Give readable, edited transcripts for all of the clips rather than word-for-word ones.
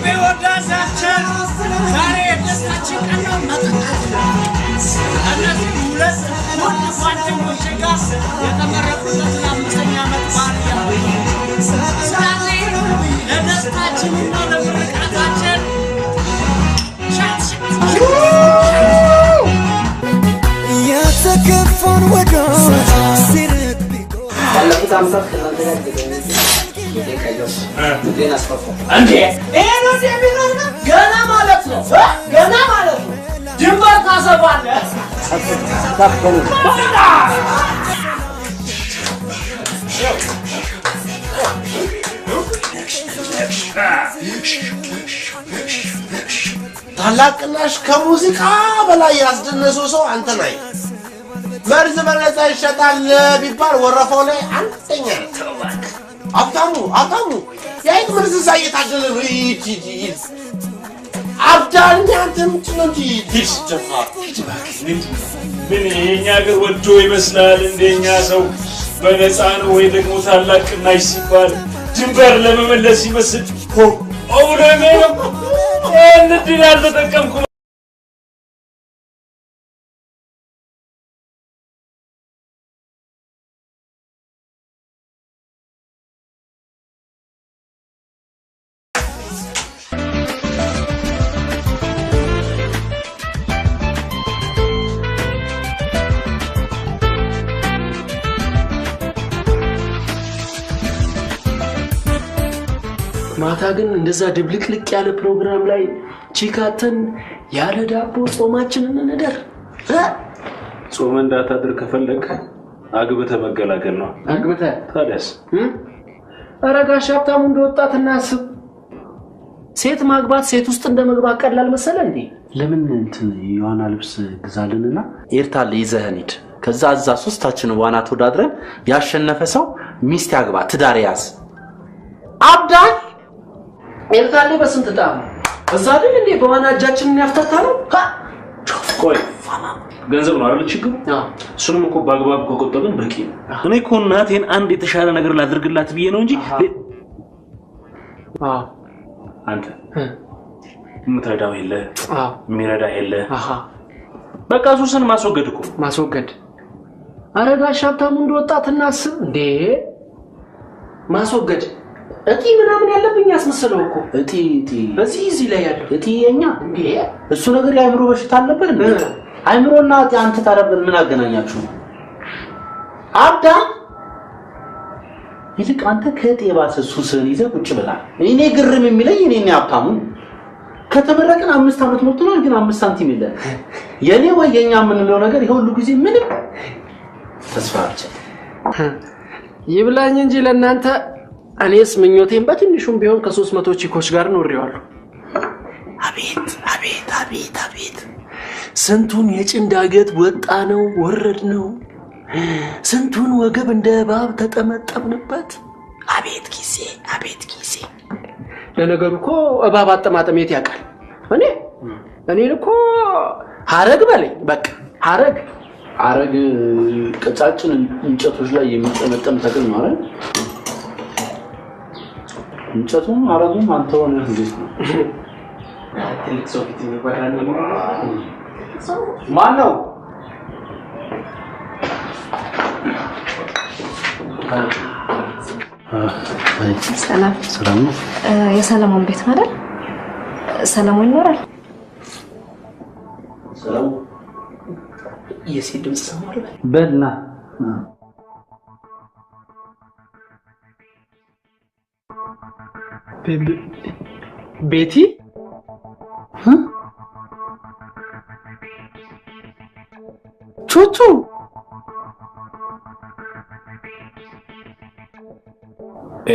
በወዳጃችን ዛሬ ደስታችን ቀናው እነዚህ ሁለት ውድ ጓደኞቼ ጋር የተመረቁበትን 5ኛ ዓመት በዓል ስለዚህ ለደስታችንና ለምርቃታችን የተከፋን ወዳጅ ሲርቅ ባለፉት ዓመታት ከእናንተ ጋር ገና ማለት ነው ድንበር ታሰባለህ ታላቅናሽ ከሙዚቃ በላይ ያስደነሰው ሰው አንተ ነህ መርዝ በነፃ ይሸጣል ቢባል ወረፈው ላይ አንተኛ አብታሙ ያይት መርዝ ሳይታደለ ነው ይቺ አብዳኛ አንተምጭንጂ ትሽተፋ ምን የኛ ሀገር ወዶ ይመስላል እንደኛ ሰው በነፃ ነው ወይ ደግሞ ታላቅናሽ ሲባል ድንበር ለመመለስ ይመስል ኦብረሜ እንድን አልተጠቀምኩ ማታ ግን እንደዛ ድብልቅልቅ ያለ ፕሮግራም ላይ ቺካተን ያለ ዳቦ ጾማችንን እንደር ጾም እንዳታድር ከፈለክ አግብተ መገላገል ነው አግብተ ታዲያስ አረጋሽ ሀብታሙ እንደወጣትና አስብ ሴት ማግባት ሴት ውስጥ እንደመግባት ቀላል መሰለ እንዴ ለምን እንትን የዋና ልብስ ግዛልንና ኤርታል ይዘህን ሂድ ከዛ አዛ ሶስታችን ዋና ተወዳድረን ያሸነፈ ሰው ሚስት ያግባ ትዳር ያዝ አብዳል ኤርታሌ በስንት ጣም እዛ አይደል እንዴ በዋና እጃችንን ያፍታታለው ቆይ ገንዘብ ነው አይደል ችግሩ እሱንም እኮ ባግባብ ቆጥበን በቂ ነው እኔ እኮ እናቴን አንድ የተሻለ ነገር ላድርግላት ብዬ ነው እንጂ አንተ ምትረዳው የለ ሚረዳ የለ በቃ ሱስን ማስወገድ እኮ ማስወገድ አረጋሽ ሀብታሙ እንደወጣትና አስብ እንዴ ማስወገድ እቲ ምናምን ያለብኝ ያስመስለው እኮ እቲ እዚህ ላይ ያለው እቲ የኛ እንዴ እሱ ነገር ያይምሮ በሽታ አለበት እንዴ አይምሮና አንተ ታረብን ምን አገናኛችሁ አብዳ ይልቅ አንተ ከጤባስ ሱስን ይዘህ ቁጭ ብላ እኔ ግርም የሚለኝ እኔ ሀብታሙ ከተመረቀን 5 ዓመት ሞልቶናል ግን 5 ሳንቲም የለ የኔ ወየኛ ምንለው ነገር ይሄ ሁሉ ጊዜ ምንም ተስፋ አልቻ ይብላኝ እንጂ ለናንተ እኔስ ምኞቴን በትንሹም ቢሆን ከ300 ቺኮች ጋር ኖሬዋለሁ አቤት ስንቱን የጭንዳገት ወጣ ነው ወረድ ነው ስንቱን ወገብ እንደ እባብ ተጠመጠምንበት አቤት ጊዜ ለነገሩ እኮ እባብ አጠማጠሜት ያውቃል እኔን እኮ ሐረግ በለኝ በቃ ሐረግ ቀጫጭን እንጨቶች ላይ የሚጠመጠም ተክል ነው አይደል እንጨቱም ሐረጉም አንተ ሆነ እንዴት ነው ትልቅ ሰው ፊት የሚባል ነው ማን ነው ሰላም የሰላሙን ቤት ማለት ሰላሙን ይኖራል ሰላም የሴት ድምጽ ሰማሁ በልና ቤቲ ቹቹ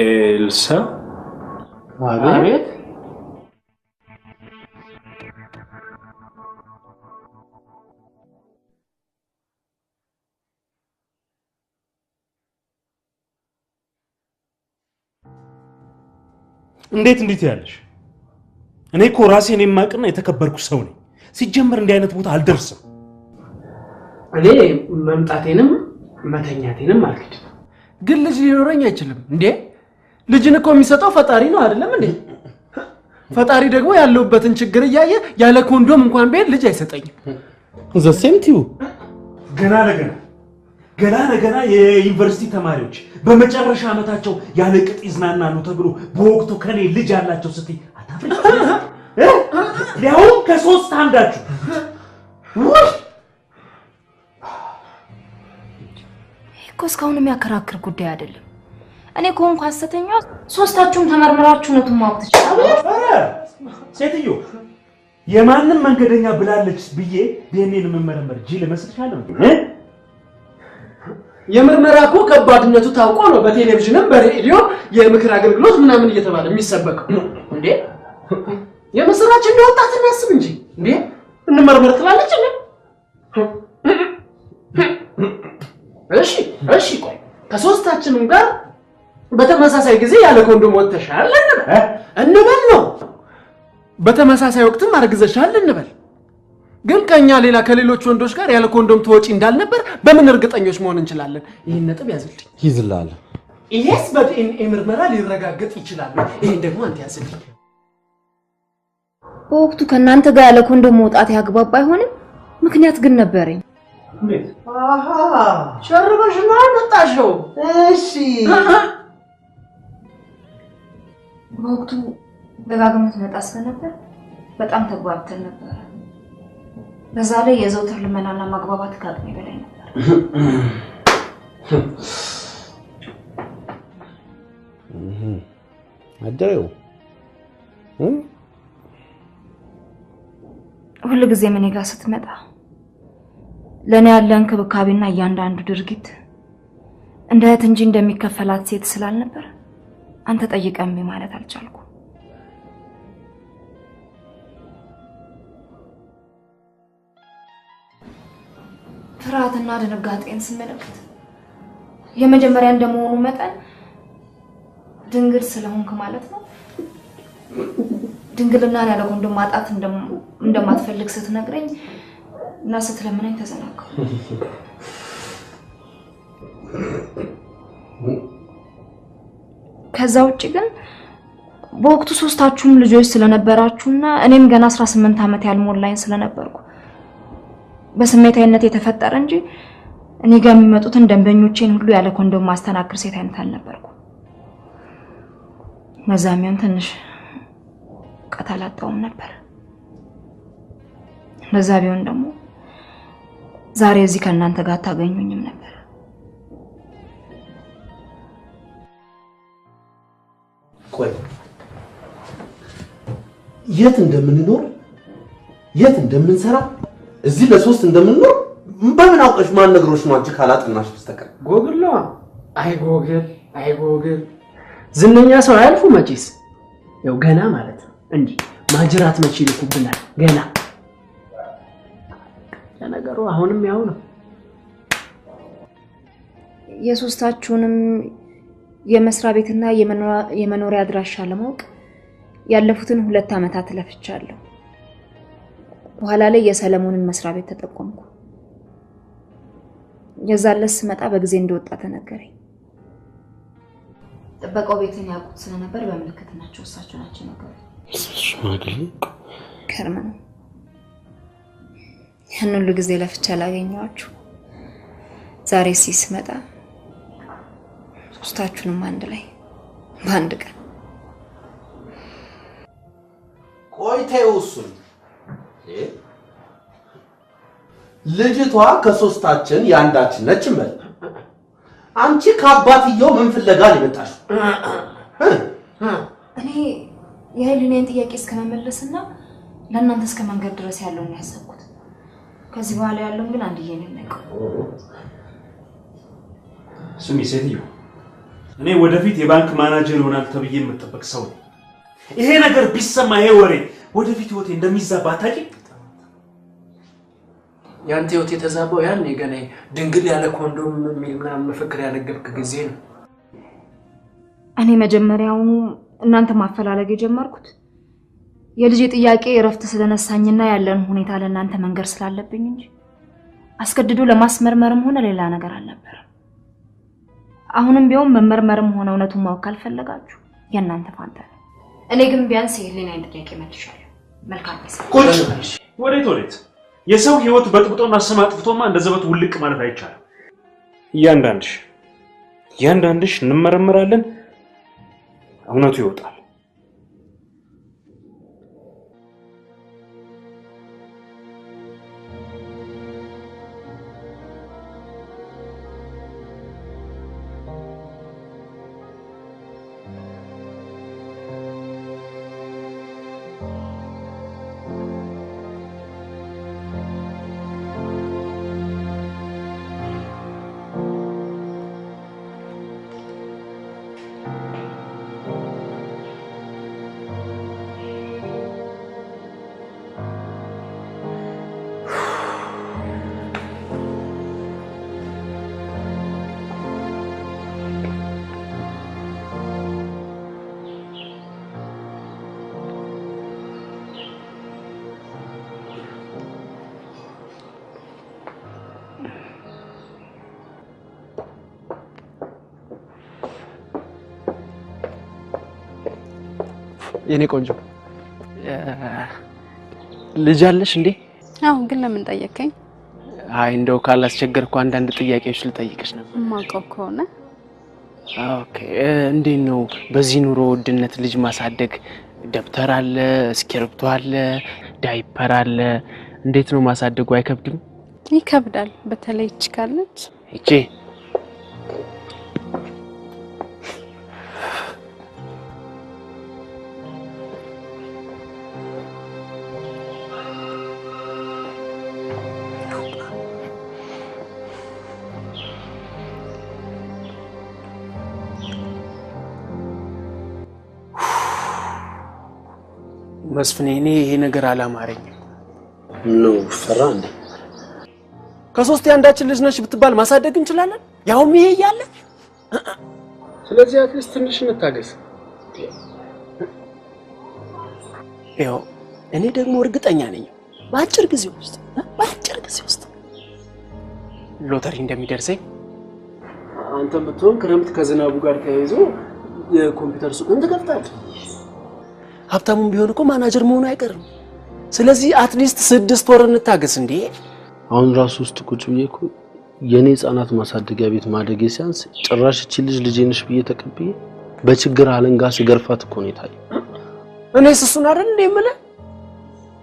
ኤልሳ አቤት እንዴት ያለሽ እኔ እኮ ራሴን የማቅና የተከበርኩ ሰው ነኝ ሲጀመር እንዲህ አይነት ቦታ አልደርስም እኔ መምጣቴንም መተኛቴንም አልክድ ግን ልጅ ሊኖረኝ አይችልም እንዴ ልጅን እኮ የሚሰጠው ፈጣሪ ነው አይደለም እንዴ ፈጣሪ ደግሞ ያለውበትን ችግር እያየ ያለ ኮንዶም እንኳን ቤት ልጅ አይሰጠኝም። ዘሴምቲው ገና ለገና የዩኒቨርሲቲ ተማሪዎች በመጨረሻ ዓመታቸው ያለ ቅጥ ይዝናናሉ ተብሎ በወቅቱ ከኔ ልጅ ያላቸው ስትይ አታፍሪ? ያው ከሶስት አንዳችሁ እኮ እስካሁን የሚያከራክር ጉዳይ አይደለም። እኔ ኮንኩ ሐሰተኛ ሶስታችሁም ተመርምራችሁ ነው ማወቅ ትችላላችሁ። ሴትዮ የማንም መንገደኛ ብላለች ብዬ ዲኤንኤን መመርመር ጂል መስልሻለሁ? የምርመራ እኮ ከባድነቱ ታውቆ ነው በቴሌቪዥንም በሬዲዮ የምክር አገልግሎት ምናምን እየተባለ የሚሰበከው እንዴ። የምስራች እንደወጣት እናስብ እንጂ እንዴ እንመርመር ትላለች እንዴ? እሺ ቆይ ከሶስታችንም ጋር በተመሳሳይ ጊዜ ያለ ኮንዶም ወጥተሻል እንበል ነው። በተመሳሳይ ወቅትም አርግዘሻል እንበል። ግን ከኛ ሌላ ከሌሎች ወንዶች ጋር ያለ ኮንዶም ተወጪ እንዳልነበር በምን እርግጠኞች መሆን እንችላለን? ይሄን ነጥብ ያዝልኝ። ይዝላል። ይሄስ በዲኤንኤ ምርመራ ሊረጋገጥ ይችላል። ይሄን ደግሞ አንተ ያዝልኝ። በወቅቱ ከናንተ ጋር ያለ ኮንዶም መውጣት ያግባባ አይሆንም። ምክንያት ግን ነበረኝ። አሃ ሸርበሽ ነው መጣሽው? እሺ በወቅቱ ደጋግመህ መጣ ስለነበር በጣም ተግባብተን ነበር። በዛ ላይ የዘውትር ልመናና ማግባባት ከአቅሜ በላይ ነበር። አደረው ሁሉ ጊዜ ምን ጋር ስትመጣ ለኔ ያለ እንክብካቤና እያንዳንዱ ድርጊት እንደ እህት እንጂ እንደሚከፈላት ሴት ስላልነበር አንተ ጠይቀኝ ማለት አልቻልኩም። ፍርሃትና ድንጋጤን ስመለከት የመጀመሪያ እንደመሆኑ መጠን ድንግል ስለሆንክ ማለት ነው። ድንግልና ያለ ኮንዶም ማጣት እንደማትፈልግ ስትነግረኝ እና ስትለምነኝ ተዘናጋሁ። ከዛ ውጪ ግን በወቅቱ ሶስታችሁም ልጆች ስለነበራችሁና እኔም ገና 18 ዓመት ያልሞላኝ ስለነበርኩ በስሜታዊነት የተፈጠረ እንጂ እኔ ጋር የሚመጡትን ደንበኞቼን ሁሉ ያለ ኮንዶም ማስተናገር ሴት አይነት አልነበርኩ። መዛሚያም ትንሽ ቀታላጣውም ነበር። ለዛ ቢሆን ደግሞ ዛሬ እዚህ ከእናንተ ጋር ታገኙኝም ነበር። ቆይ የት እንደምንኖር የት እንደምንሰራ እዚህ ለሶስት እንደምንኖር በምን አውቀሽ ማን ነግሮሽ ነው አንቺ ካላጥናሽ በስተቀር? ጎግል ነው። አይ ጎግል ዝነኛ ሰው አያልፉ መቼስ። ያው ገና ማለት ነው እንዴ ማጅራት መቼ ይልኩብናል ገና። ለነገሩ አሁንም ያው ነው። የሶስታችሁንም የመስሪያ ቤትና የመኖሪያ አድራሻ ለማወቅ ያለፉትን 2 ዓመታት ለፍቻለሁ። በኋላ ላይ የሰለሞንን መስሪያ ቤት ተጠቆምኩ። የዛለስ መጣ በጊዜ እንደወጣ ተነገረኝ። ጥበቃው ቤትን ያውቁት ስለነበር በመልከት ናቸው እሳቸው ናቸው ነገር ሽማግሌ ከርመ ነው። ያን ሁሉ ጊዜ ለፍቻ ላገኘኋችሁ ዛሬ ሲስመጣ ሶስታችሁንም አንድ ላይ በአንድ ቀን ቆይተው እሱን ልጅቷ ከሶስታችን ያንዳችን ነች እንበል። አንቺ ከአባትየው ምን ፍለጋ ሊመጣሽ? እኔ የህሊናዬን ጥያቄ እስከመመለስና ለእናንተ እስከ መንገድ ድረስ ያለውን ያሰብኩት። ከዚህ በኋላ ያለውን ግን አንድዬ ነው የማውቀው። ስሚ ሴትዮ፣ እኔ ወደፊት የባንክ ማናጀር ይሆናል ተብዬ የምጠበቅ ሰው ነኝ። ይሄ ነገር ቢሰማ ይሄ ወሬ ወደፊት ህይወቴ እንደሚዛባ ታቂ። ያንተ ህይወት የተዛባው ያን ገና ድንግል ያለ ኮንዶም ምናምን መፈክር ያነገብክ ጊዜ ነው። እኔ መጀመሪያውኑ እናንተ ማፈላለግ የጀመርኩት የልጅ ጥያቄ እረፍት ስለነሳኝና ያለን ሁኔታ ለእናንተ መንገር ስላለብኝ እንጂ አስገድዶ ለማስመርመርም ሆነ ሌላ ነገር አልነበረም። አሁንም ቢሆን መመርመርም ሆነ እውነቱን ማወቅ ካልፈለጋችሁ የእናንተ ፋንታ ነው። እኔ ግን ቢያንስ የህሊናዬን ጥያቄ መልሻለሁ። መልካም ነው። ቁጭ ወዴት የሰው ህይወት በጥብጦና ስም አጥፍቶማ እንደዘበት ውልቅ ማለት አይቻልም። እያንዳንድሽ እንመረምራለን፣ እውነቱ ይወጣል። የኔ ቆንጆ ልጅ አለሽ እንዴ? አዎ፣ ግን ለምን ጠየቀኝ? አይ እንደው ካላስቸገርኩ አንዳንድ ጥያቄዎች ልጠይቅሽ ነበር። ማውቀው ከሆነ ኦኬ። እንዴት ነው በዚህ ኑሮ ውድነት ልጅ ማሳደግ? ደብተር አለ፣ እስክሪብቶ አለ፣ ዳይፐር አለ። እንዴት ነው ማሳደጉ? አይከብድም? ይከብዳል። በተለይ እቺ ካለች እቺ መስፍኔ፣ እኔ ይሄ ነገር አላማረኝም ነው። ፈራ እንዴ? ከሶስት ያንዳችን ልጅ ነሽ ብትባል ማሳደግ እንችላለን፣ ያውም ይሄ እያለ። ስለዚህ አትሊስት ትንሽ እንታገስ። ያው እኔ ደግሞ እርግጠኛ ነኝ በአጭር ጊዜ ውስጥ ሎተሪ እንደሚደርሰኝ። አንተም ብትሆን ክረምት ከዝናቡ ጋር ተያይዞ የኮምፒውተር ሱቅን ትከፍታለህ። ሀብታሙም ቢሆን እኮ ማናጀር መሆኑ አይቀርም። ስለዚህ አትሊስት 6 ወር እንታገስ እንዴ። አሁን ራሱ ውስጥ ቁጭ ብዬ እኮ የኔ ህፃናት ማሳደጊያ ቤት ማደጌ ሲያንስ ጭራሽ እቺ ልጅ ነሽ ብዬ ተቀብዬ በችግር አለንጋ ስገርፋት እኮ ነው የታየው። እኔስ እሱን አይደል እንዴ የምልህ?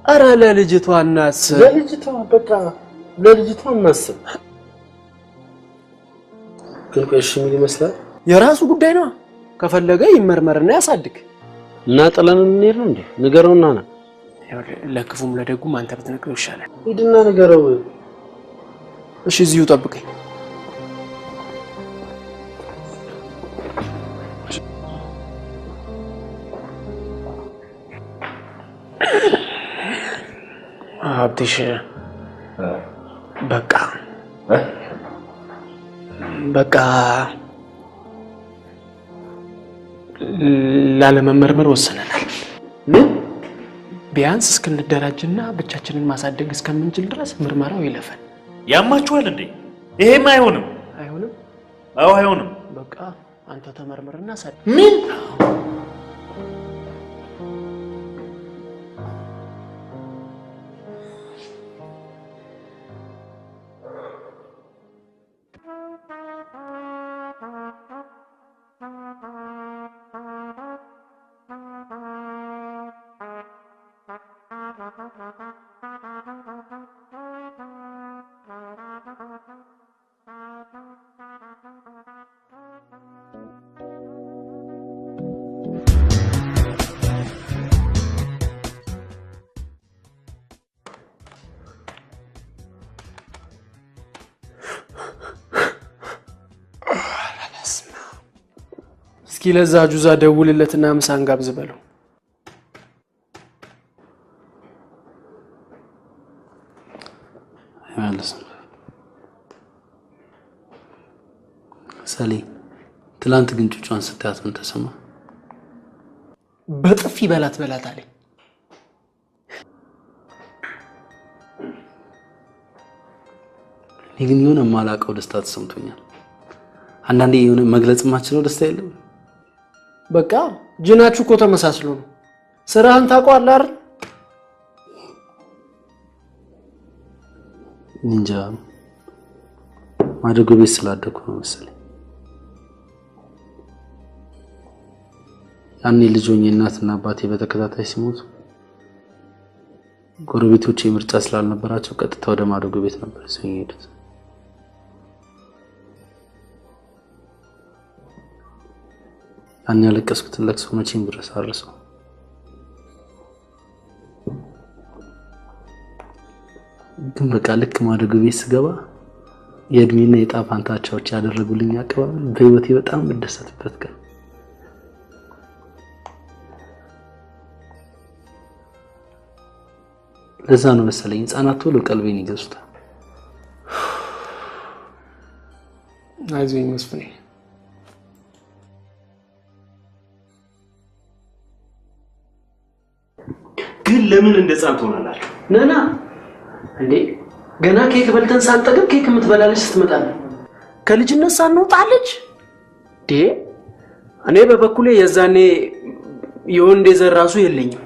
ኧረ ለልጅቷ እናስብ። ለልጅቷ እናስብ። ግን ቆይሽ ምን ይመስላል? የራሱ ጉዳይ ነው። ከፈለገ ይመርመርና ያሳድግ። እና ጥለን እንሄድ ነው እንዴ? ንገረውና ና። ለክፉም ለደጉም አንተ ብትነግረው ይሻላል። ሂድና ንገረው። እሺ፣ እዚሁ ጠብቀኝ። አብዲሽ በቃ ላለመመርመር ወሰነናል። ቢያንስ እስክንደራጅና ብቻችንን ማሳደግ እስከምንችል ድረስ ምርመራው ይለፈን። ያማችኋል እንዴ? ይሄም አይሆንም። አዎ አይሆንም። በቃ አንተ ተመርመርና ሳድግ። ምን እስኪ ለዛ ጁዛ ደውልለትና ምሳን ጋብዝ በለው። አይመለስም። ሰሊ ትላንት ግን ጩጯን ስታያት ምን ተሰማ? በጥፊ በላት አለኝ። እኔ ግን የሆነ የማላውቀው ደስታ ተሰምቶኛል። አንዳንዴ የሆነ መግለጽ የማችለው ደስታ የለም። በቃ ጅናችሁ እኮ ተመሳስሎ ነው። ስራህን ታውቀዋለህ አይደል? እንጃ ማደጎ ቤት ስላደኩ ነው መሰለኝ። ያኔ ልጅ ሆኜ እናትና አባቴ በተከታታይ ሲሞቱ ጎረቤቶቼ ምርጫ ስላልነበራቸው ቀጥታ ወደ ማደጎ ቤት ነበር ሲሄዱት። ያኔ ያለቀስኩትን ለቅሶ መቼም ድረስ አልረሳውም። ግን በቃ ልክ ማደጎ ቤት ስገባ የእድሜና የዕጣ ፈንታዎች ያደረጉልኝ አቀባበል በህይወቴ በጣም የምደሰትበት ቀን። ለዛ ነው መሰለኝ ህፃናት ቶሎ ቀልቤን ይገዙታል። አይዞኝ መስፍኔ። ግን ለምን እንደ ህፃን ትሆናላችሁ? ነና እንዴ ገና ኬክ በልተን ሳንጠግብ ኬክ የምትበላለች ስትመጣለህ ከልጅነት ሳንወጣለች ዴ እኔ በበኩሌ የዛኔ የወንድ ዘር ራሱ የለኝም።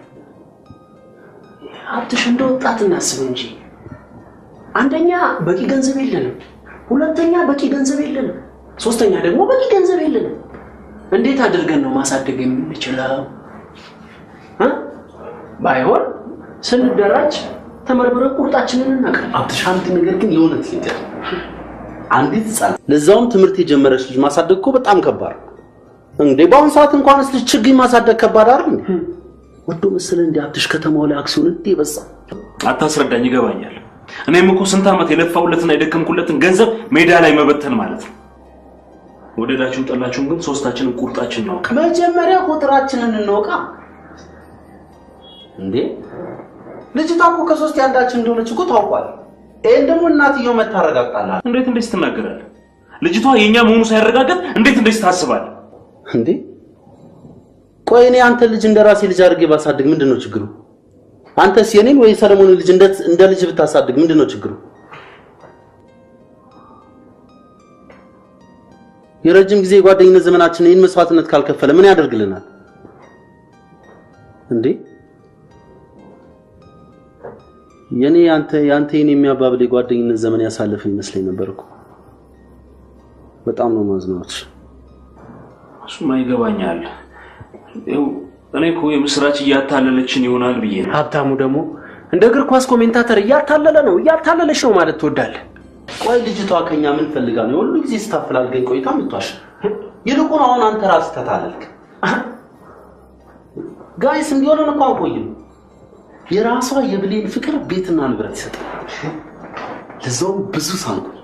አትሽ እንደ ወጣት እናስብ እንጂ አንደኛ በቂ ገንዘብ የለንም፣ ሁለተኛ በቂ ገንዘብ የለንም፣ ሶስተኛ ደግሞ በቂ ገንዘብ የለንም። እንዴት አድርገን ነው ማሳደግ የምንችለው? ባይሆን ስንደራጅ ተመርምረን ቁርጣችንን እናቀርብ። አትሽ አንድ ነገር ግን የሆነት ልንገር፣ አንዲት ህፃን ለዛውም ትምህርት የጀመረች ልጅ ማሳደግ እኮ በጣም ከባድ ነው እንዴ! በአሁን ሰዓት እንኳንስ ልጅ ችግኝ ማሳደግ ከባድ አይደል? ወዶ መሰለህ እንዴ አትሽ ከተማው ላይ አክሲዮን እንዴ በዛ። አታስረዳኝ፣ ይገባኛል። እኔም እኮ ስንት ዓመት የለፋውለትና የደከምኩለትን ገንዘብ ሜዳ ላይ መበተን ማለት ነው። ወደዳችሁም ጠላችሁም ግን ሶስታችንን ቁርጣችን ነው። መጀመሪያ ቁጥራችንን እንወቃ እንዴ! ልጅቷ እኮ ከሶስት ያንዳችን እንደሆነች እኮ ታውቋል። ይሄን ደግሞ እናትየው መታረጋግጣለህ። እንዴት እንደዚህ ትናገራለህ? ልጅቷ የኛ መሆኑ ሳይረጋገጥ እንዴት እንደዚህ ታስባለህ እንዴ? ቆይ እኔ አንተ ልጅ እንደራሴ ልጅ አድርጌ ባሳድግ ምንድነው ችግሩ? አንተስ የኔን ወይ ሰለሞንን ልጅ እንደ ልጅ ብታሳድግ ምንድነው ችግሩ? የረጅም ጊዜ ጓደኝነት ዘመናችን ይህን መስዋዕትነት ካልከፈለ ምን ያደርግልናል እንዴ? ያንተ የኔ የሚያባብል ጓደኝነት ዘመን ያሳለፈ ይመስለኝ ነበርኩ። በጣም ነው ማዝናዎች። እሱማ ይገባኛል። እኔ እኮ የምስራች እያታለለችን ይሆናል ብዬ ነው። ሀብታሙ ደግሞ እንደ እግር ኳስ ኮሜንታተር እያታለለች ነው ማለት ትወዳለህ? ቆይ ልጅቷ ከኛ ምን ፈልጋ ነው ሁሉ ጊዜ ስታፈላልገኝ ቆይታ ምትዋሽ? ይልቁን አሁን አንተ ራስህ ተታለልክ። ጋይስ እንዲሆነን እኮ አንቆይም። የራሷ የብሌን ፍቅር ቤትና ንብረት ይሰጣል። ለዛው ብዙ ሳንቆይ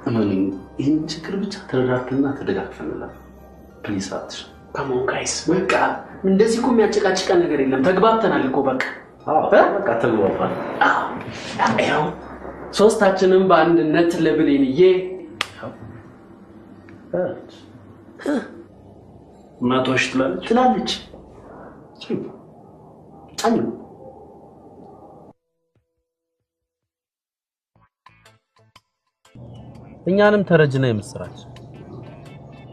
እማኑኝ ይህን ችግር ብቻ ተረዳድተንና ተደጋግፈንላት ፕሊዝ አትሽ። ካሞን ጋይስ በቃ እንደዚህ እኮ የሚያጨቃጭቀን ነገር የለም። ተግባብተናል እኮ በቃ። በቃ ተግባባን። ያው ሶስታችንም በአንድነት ለብሌንዬ እናቷሽ ትላለች። አሉ እኛንም ተረጅና የምስራች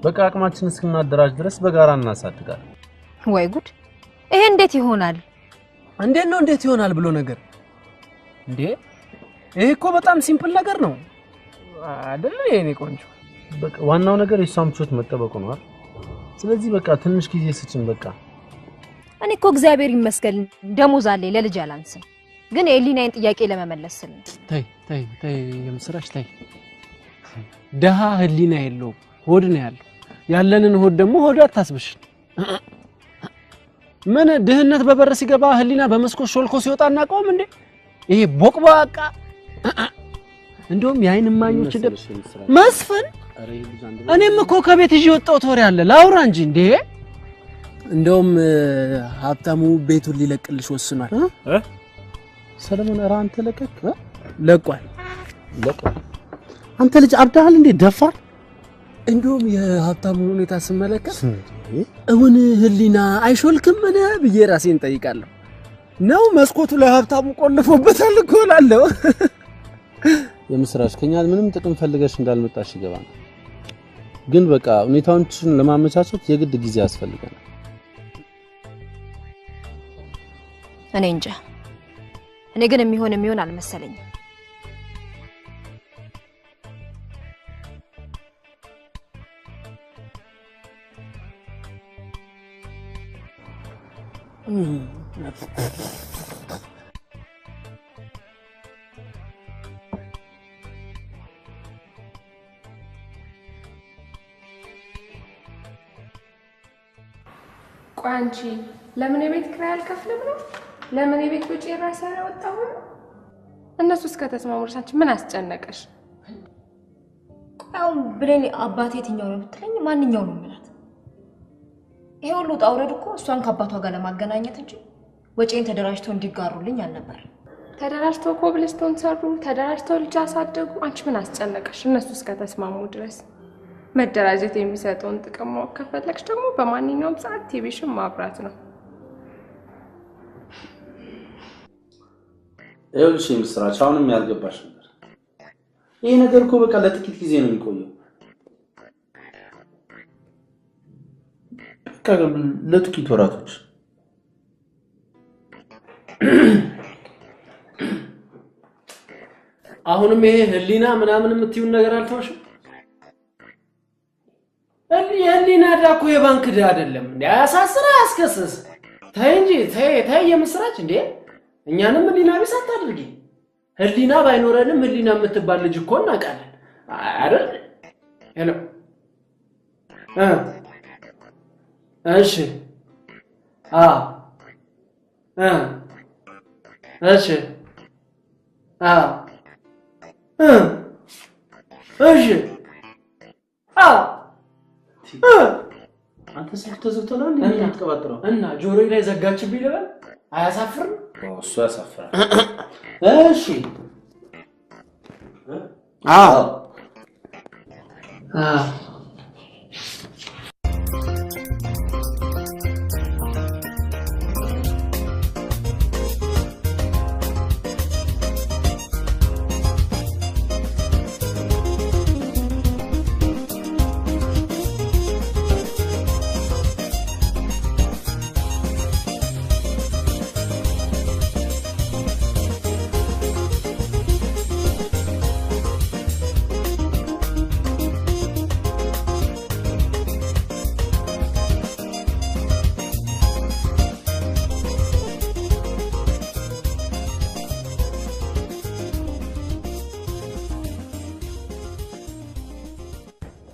በቃ አቅማችን እስክናደራጅ ድረስ በጋራ እናሳድጋለን። ወይ ጉድ! ይሄ እንዴት ይሆናል? እንዴት ይሆናል ብሎ ነገር እንዴ? ይሄ እኮ በጣም ሲምፕል ነገር ነው አይደል? የኔ ቆንጆ በቃ ዋናው ነገር የሷም ቾት መጠበቁ ነው አይደል? ስለዚህ በቃ ትንሽ ጊዜ ስጭን በቃ። እኔ እኮ እግዚአብሔር ይመስገን ደሞዝ አለኝ ለልጅ አላንስም፣ ግን የሊናዬን ጥያቄ ለመመለስ ስል ተይ የምስራች ተይ። ደሃ ህሊና የለውም ሆድ ነው ያለው። ያለንን ሆድ ደግሞ ሆድ አታስብሽ። ምን ድህነት በበር ሲገባ ህሊና በመስኮት ሾልኮ ሲወጣ እናቀውም እንዴ? ይሄ ቦቅባቃ እንደውም የአይን ማኞች መስፍን እኔም እኮ ከቤት ይዤ ወጣሁት ወሬ አለ ላውራ እንጂ እንዴ። እንደውም ሀብታሙ ቤቱን ሊለቅልሽ ወስኗል። ሰለሞን ኧረ አንተ ለቋል። አንተ ልጅ አብዳሃል እንዴ ደፋር። እንደውም የሀብታሙን ሁኔታ ስመለከት እውን ህሊና አይሾልክም ምን ብዬ ራሴን ጠይቃለሁ። ነው መስኮቱ ለሀብታሙ ቆልፎበታል እኮ እላለሁ። የምስራች ከኛ ምንም ጥቅም ፈልገሽ እንዳልመጣሽ ይገባል። ግን በቃ ሁኔታዎችን ለማመቻቸት የግድ ጊዜ ያስፈልጋል። እኔ እንጃ። እኔ ግን የሚሆን አልመሰለኝም። ቋንቺ ለምን የቤት ኪራይ አልከፍልም ነው? ለምን የቤት ወጪ ራስ ያወጣው ነው? እነሱ እስከ ተስማሙርሳችን ምን አስጨነቀሽ? አው ብሌኒ አባቴ የትኛው ነው ብትለኝ ማንኛው ነው ማለት? ይሄ ሁሉ ጣውረድ እኮ እሷን ከአባቷ ጋር ለማገናኘት እንጂ ወጪን ተደራጅተው እንዲጋሩልኝ አልነበር። ተደራጅተው ኮብልስቶን ሰሩ፣ ተደራጅተው ልጅ አሳደጉ። አንቺ ምን አስጨነቀሽ? እነሱ እስከ ተስማሙ ድረስ መደራጀት የሚሰጠውን ጥቅም ማወቅ ከፈለግሽ ደግሞ በማንኛውም ሰዓት ቲቪሽን ማብራት ነው። ይኸውልሽ ምስራች፣ አሁንም ያልገባሽ ነገር ይሄ ነገር እኮ በቃ ለጥቂት ጊዜ ነው የሚቆየው። በቃ ለጥቂት ወራቶች። አሁንም ይሄ ህሊና ምናምን የምትዩን ነገር አልተወሽም? ህሊና ዳኮ የባንክ ዳ አይደለም እንዴ? አያሳስራ አያስከስስ። ተይ እንጂ ተይ የምስራች እንዴ! እኛንም ህሊና ቢስ አታድርጊ። ህሊና ባይኖረንም ህሊና የምትባል ልጅ እኮ እናውቃለን አይደል? ሄሎ እሺ እሺ እሺ አንተ ስልክ ተዘግቶና እንዴ አትቀባጥረው እና ጆሮዬ ላይ ዘጋችብኝ ልበል? አያሳፍርም? እሱ ያሳፍራል። እሺ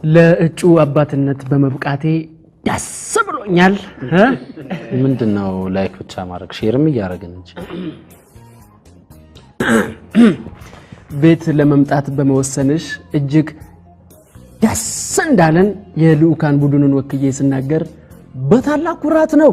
ለእጩ አባትነት በመብቃቴ ደስ ብሎኛል። ምንድነው ላይክ ብቻ ማድረግ ሼርም እያደረግን እንጂ ቤት ለመምጣት በመወሰንሽ እጅግ ደስ እንዳለን የልኡካን ቡድኑን ወክዬ ስናገር በታላቅ ኩራት ነው።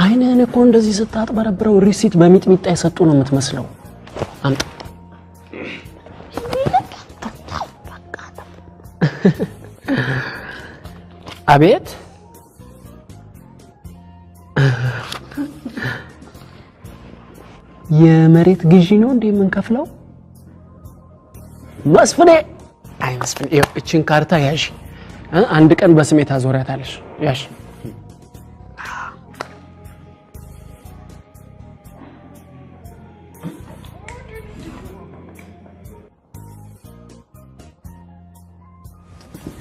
አይነን እኮ እንደዚህ ስታጥበረብረው ሪሲት በሚጥሚጣ የሰጡ ነው የምትመስለው። አምጣ አቤት የመሬት ግዢ ነው እንዴ የምንከፍለው? መስፍኔ አይ መስፍኔ እቺን ካርታ ያዥ። አንድ ቀን በስሜት አዞሪያታለሽ። ያዥ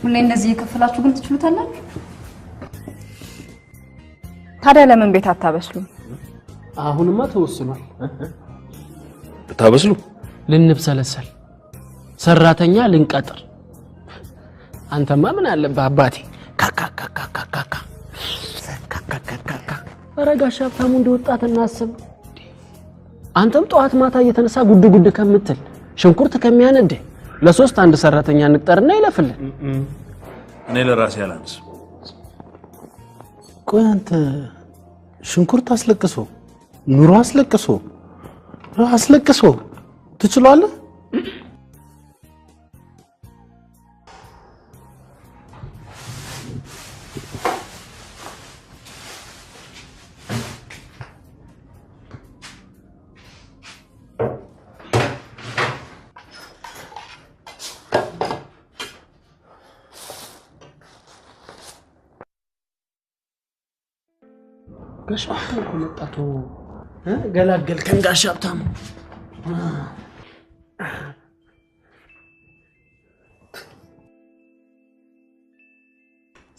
ሁሌ እንደዚህ የከፈላችሁ ግን ትችሉታላችሁ? ታዲያ ለምን ቤት አታበስሉም? አሁንማ ተወስኗል። ታበስሉ ልንብሰለሰል ሰራተኛ ልንቀጥር። አንተማ ምን አለበት አባቴ ካካካካካካ አረጋሽ ሀብታሙ እንደወጣት እናስብ። አንተም ጧት ማታ እየተነሳ ጉድ ጉድ ከምትል ሽንኩርት ከሚያነድ ለሶስት አንድ ሰራተኛ እንቅጠርና ይለፍልን። እኔ ለራሴ አላንስ። ቆይ አንተ ሽንኩርት አስለቅሶ ኑሮ አስለቅሶ ትችላለህ? ጋሽ ሀብታሙ መጣቶ ገላገልከን ጋሽ ሀብታሙ።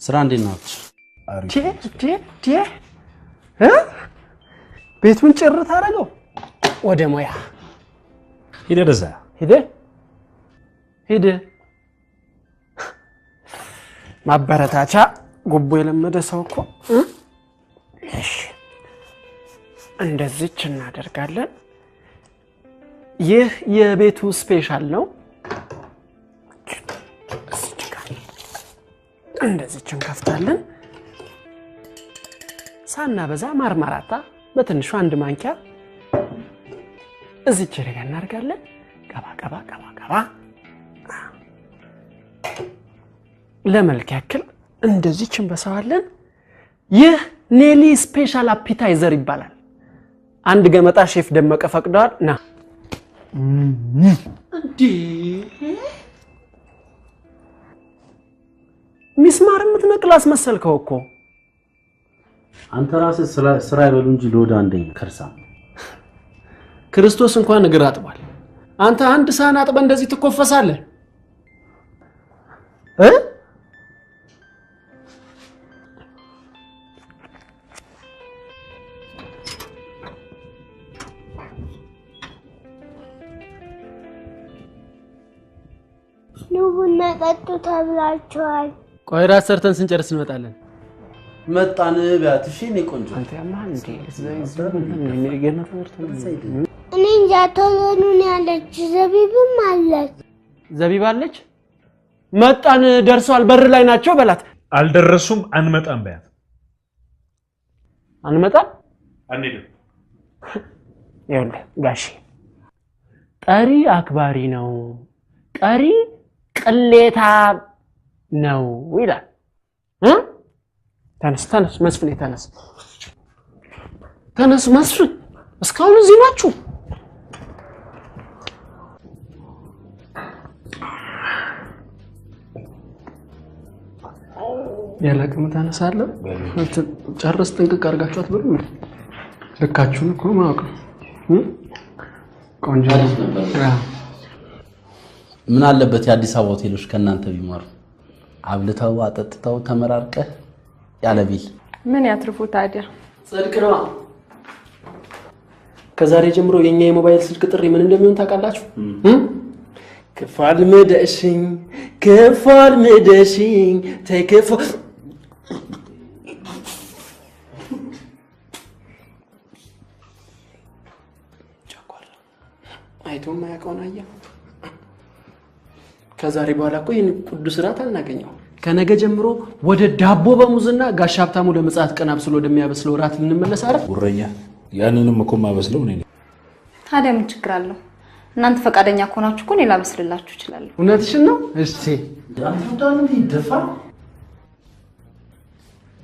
ስራ እንዴት ናችሁ? ቤቱን ጭር ታደርገው ወደ ሙያ ሂደህ ደዛ ሂድ ማበረታቻ ጉቦ የለመደ ሰው እኮ እሺ እንደዚች እናደርጋለን። ይህ የቤቱ ስፔሻል ነው። እንደዚች እንከፍታለን። ሳናበዛ ማርማራታ በትንሹ 1 ማንኪያ እዚች ላይ እናደርጋለን። ቀባ ቀባ ቀባ ቀባ ለመልክ ያክል እንደዚች እንበሳዋለን። ይህ ኔሊ ስፔሻል አፒታይዘር ይባላል። 1 ገመጣ ሼፍ ደመቀ ፈቅደዋል። ና እንዴ ሚስማር የምትነቅላስ መሰልከው እኮ አንተ ራስህ ስራ ይበሉ እንጂ ሎዳ አንደኛ ከርሳ ክርስቶስ እንኳን እግር አጥቧል። አንተ 1 ሳህን አጥበ እንደዚህ ትኮፈሳለህ? ቡና ጠጡ ተብላችኋል። ቆይ ራስ ሰርተን ስንጨርስ እንመጣለን። መጣን ቢያት እሺ እኔ ቆንጆ አንተ ያማህ እንዴ እኔ እንጃ ቶሎኑን ያለች ዘቢብም አለች። ዘቢብ አለች? መጣን ደርሷል በር ላይ ናቸው በላት። አልደረሱም አንመጣም በያት። አንመጣም አንሄድም። ይኸውልህ ጋሼ ጠሪ አክባሪ ነው፣ ቀሪ ቅሌታ ነው ይላል። ተነስ መስፍኔ ተነስ መስፍን፣ እስካሁን እዚህ ናችሁ? ያለቅም ተነሳለህ። ጨርስ ጥንቅቅ አድርጋችሁ አትበሉ። ልካችሁን እኮ ማወቅ ቆንጆ ምን አለበት የአዲስ አበባ ሆቴሎች ከናንተ ቢማሩ? አብልተው አጠጥተው ተመራርቀህ ያለ ቢል ምን ያትርፉ ታዲያ? ጽድቅ ነው። ከዛሬ ጀምሮ የኛ የሞባይል ስልክ ጥሪ ምን እንደሚሆን ታውቃላችሁ? ክፋል ምደሽኝ ተከፋ አይቶም ማያውቀውን አያ። ከዛሬ በኋላ እኮ ይሄን ቅዱስ ራት አልናገኘው። ከነገ ጀምሮ ወደ ዳቦ በሙዝና ጋሽ ሀብታሙ ለምጽአት ቀን አብስሎ ወደሚያበስለው ራት ልንመለስ አይደል? ጉረኛ ያንንም እኮ ማበስለው እኔ ነኝ። ታዲያ ምን ችግር አለው? እናንተ ፈቃደኛ ከሆናችሁ እኮ እኔ ላበስልላችሁ እችላለሁ። እውነትሽን ነው? እሺ አንተዳን ይደፋ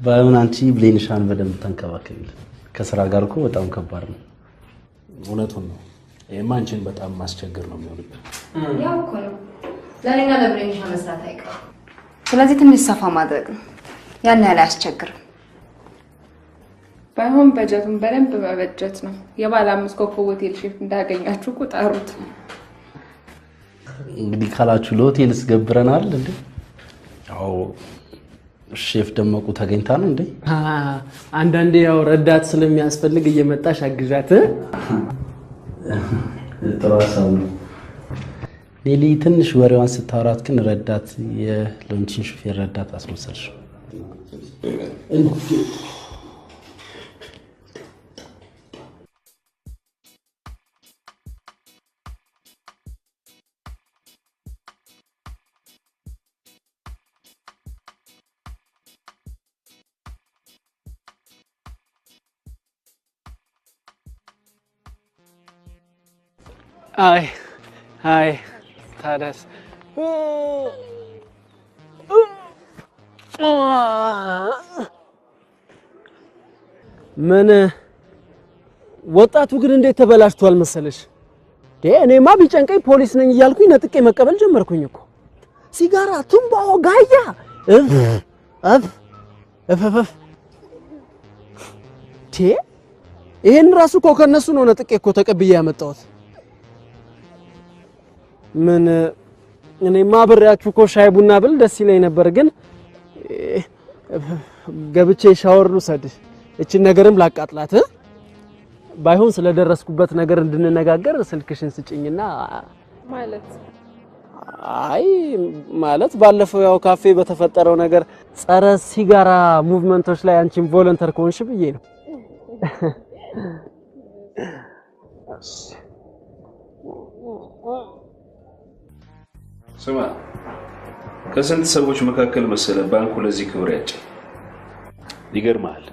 ባይሆን አንቺ ብሌንሻን በደንብ ተንከባከቢል። ከስራ ጋር እኮ በጣም ከባድ ነው። እውነቱን ነው። የማንቺን በጣም ማስቸገር ነው የሚሆንብን። ያው እኮ ነው ለኔና ለብሌንሻ መስራት አይቀርም። ስለዚህ ትንሽ ሰፋ ማድረግ ነው። ያን ያህል አያስቸግርም። ባይሆን በጀቱን በደንብ መበጀት ነው። የባለ 5 ኮከብ ሆቴል ሼፍ እንዳገኛችሁ ቁጠሩት። እንግዲህ ካላችሁ ለሆቴልስ ገብረናል እንዴ? ያው ሼፍ ደመቁ ተገኝታ ነው እንዴ? አንዳንዴ ያው ረዳት ስለሚያስፈልግ እየመጣሽ አግዣት። ጥሩ ሀሳብ ነው። ኔሊ ትንሽ ወሬዋን ስታወራት ግን ረዳት የሎንቺን ሹፌር ረዳት አስመሰልሽ። አይ ታደስ ምን ወጣቱ ግን እንዴት ተበላሽቷል መሰለሽ? እኔማ ቢጨንቀኝ ፖሊስ ነኝ እያልኩኝ ነጥቄ መቀበል ጀመርኩኝ እኮ። ሲጋራ፣ ቱምባው፣ ጋያ እፍ ይሄን ራሱ እኮ ከነሱ ነው ነጥቄ እኮ ተቀብዬ ያመጣሁት። ምን እኔማ አብሬያችሁ እኮ ሻይ ቡና ብል ደስ ይለኝ ነበር፣ ግን ገብቼ ሻወር ልውሰድ፣ እቺን ነገርም ላቃጥላት። ባይሆን ስለደረስኩበት ነገር እንድንነጋገር ስልክሽን ስጭኝና። አይ ማለት ባለፈው ያው ካፌ በተፈጠረው ነገር ጸረ ሲጋራ ሙቭመንቶች ላይ አንቺን ቮለንተር ኮንሽ ብዬ ነው። ስማ ከስንት ሰዎች መካከል መሰለ ባንኩ ለዚህ ክብር ያጭ ይገርማል።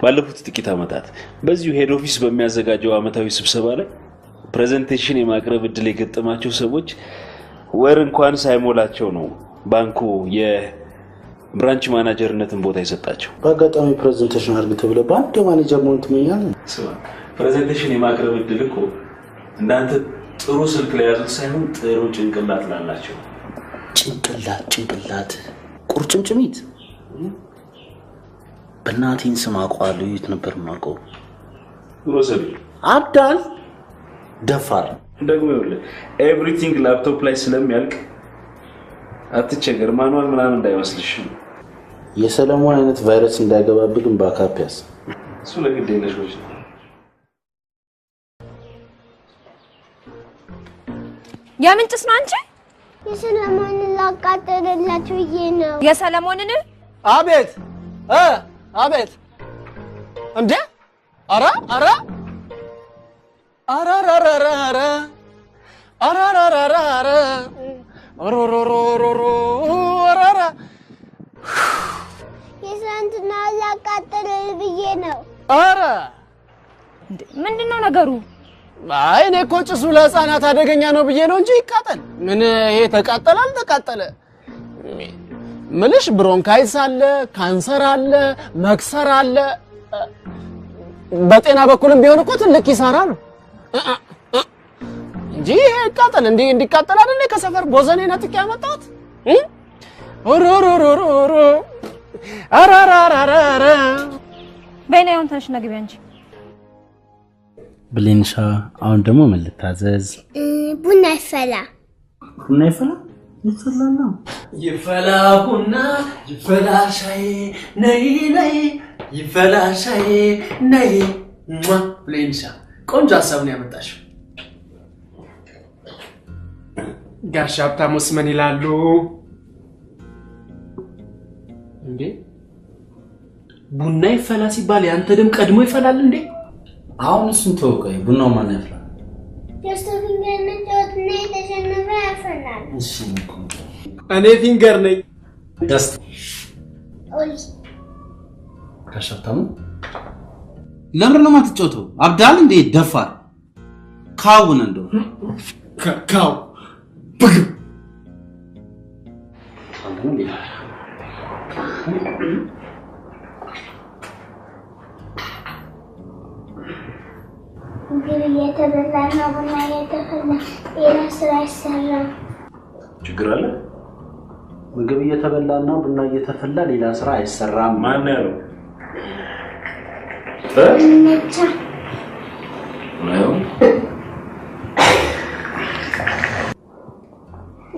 ባለፉት ጥቂት ዓመታት በዚሁ ሄድ ኦፊስ በሚያዘጋጀው ዓመታዊ ስብሰባ ላይ ፕሬዘንቴሽን የማቅረብ እድል የገጠማቸው ሰዎች ወር እንኳን ሳይሞላቸው ነው ባንኩ የብራንች ማናጀርነትን ቦታ ይሰጣቸው። በአጋጣሚ ፕሬዘንቴሽን አድርግ ተብለ ባንክ ማኔጀር መሆን ትመኛለህ? ስማ ፕሬዘንቴሽን የማቅረብ እድል እኮ እንዳንተ ጥሩ ስልክ ላይ ያዙት ሳይሆን ጥሩ ጭንቅላት ላላቸው። ጭንቅላት ቁርጭምጭሚት በእናቴን ስም አውቀዋለሁ። የት ነበር የማውቀው? ሮሰል አብዳል ደፋር ደግሞ ይኸውልህ ኤቭሪቲንግ ላፕቶፕ ላይ ስለሚያልቅ አትቸገር። ማኑዋል ምናምን እንዳይመስልሽ። የሰለሞን አይነት ቫይረስ እንዳይገባብህ ግን ባካፕ ያዝ። እሱ ለግድ የለሾች ነው። የምን ጭስ ነው አንቺ? የሰለሞንን ላቃጥልላችሁ ብዬ ነው። የሰለሞንን? አቤት አቤት። እንዴ አራ የሰንትና ላቃጥልል ብዬ ነው። አረ ምንድነው ነገሩ? አይ እኔ እኮ ጭሱ ለህፃናት አደገኛ ነው ብዬ ነው እንጂ ይቃጠል ምን ይሄ ተቃጠለ አልተቃጠለ ምልሽ ብሮንካይስ አለ፣ ካንሰር አለ፣ መክሰር አለ። በጤና በኩልም ቢሆን እኮ ትልቅ ኪሳራ ነው እንጂ ይቃጠል እንዲቃጠል አይደል ከሰፈር ቦዘኔ ነጥቄ ያመጣሁት። ኦሮሮሮሮሮ አራራራራ በእናንተ ተነሽ ነግቢ አንቺ። ብሌንሻ አሁን ደግሞ ምን ልታዘዝ? ቡና ይፈላ። ቡና ይፈላ? ይፈላል። ይፈላ ቡና ይፈላ ሻይ ነይ ይፈላ ሻይ ነይ። ብሌንሻ ቆንጆ ሀሳብ ነው ያመጣሽው። ጋሽ ሀብታሙስ ምን ይላሉ? እንዴ ቡና ይፈላ ሲባል ያንተ ደም ቀድሞ ይፈላል እንዴ? አሁን እሱን ተወቀይ። ቡናው ማን ያፈላል? ደስታ ፊንገር ነጫወትና የተሸነፈ ያፈላል። እሺ እኔ ፊንገር ነኝ። ደስታ ኦሊ ጋሽ ሀብታሙ ለምን ነው የማትጫወተው? አብዳል እንዴ ደፋር ካውን እንደው ካው ምግብ እየተበላ ነው፣ ቡና እየተፈላ ሌላ ስራ አይሰራም። ችግር አለ? ምግብ እየተበላና ቡና እየተፈላ ሌላ ስራ አይሰራም። ማን ያለው? ነቻ ነው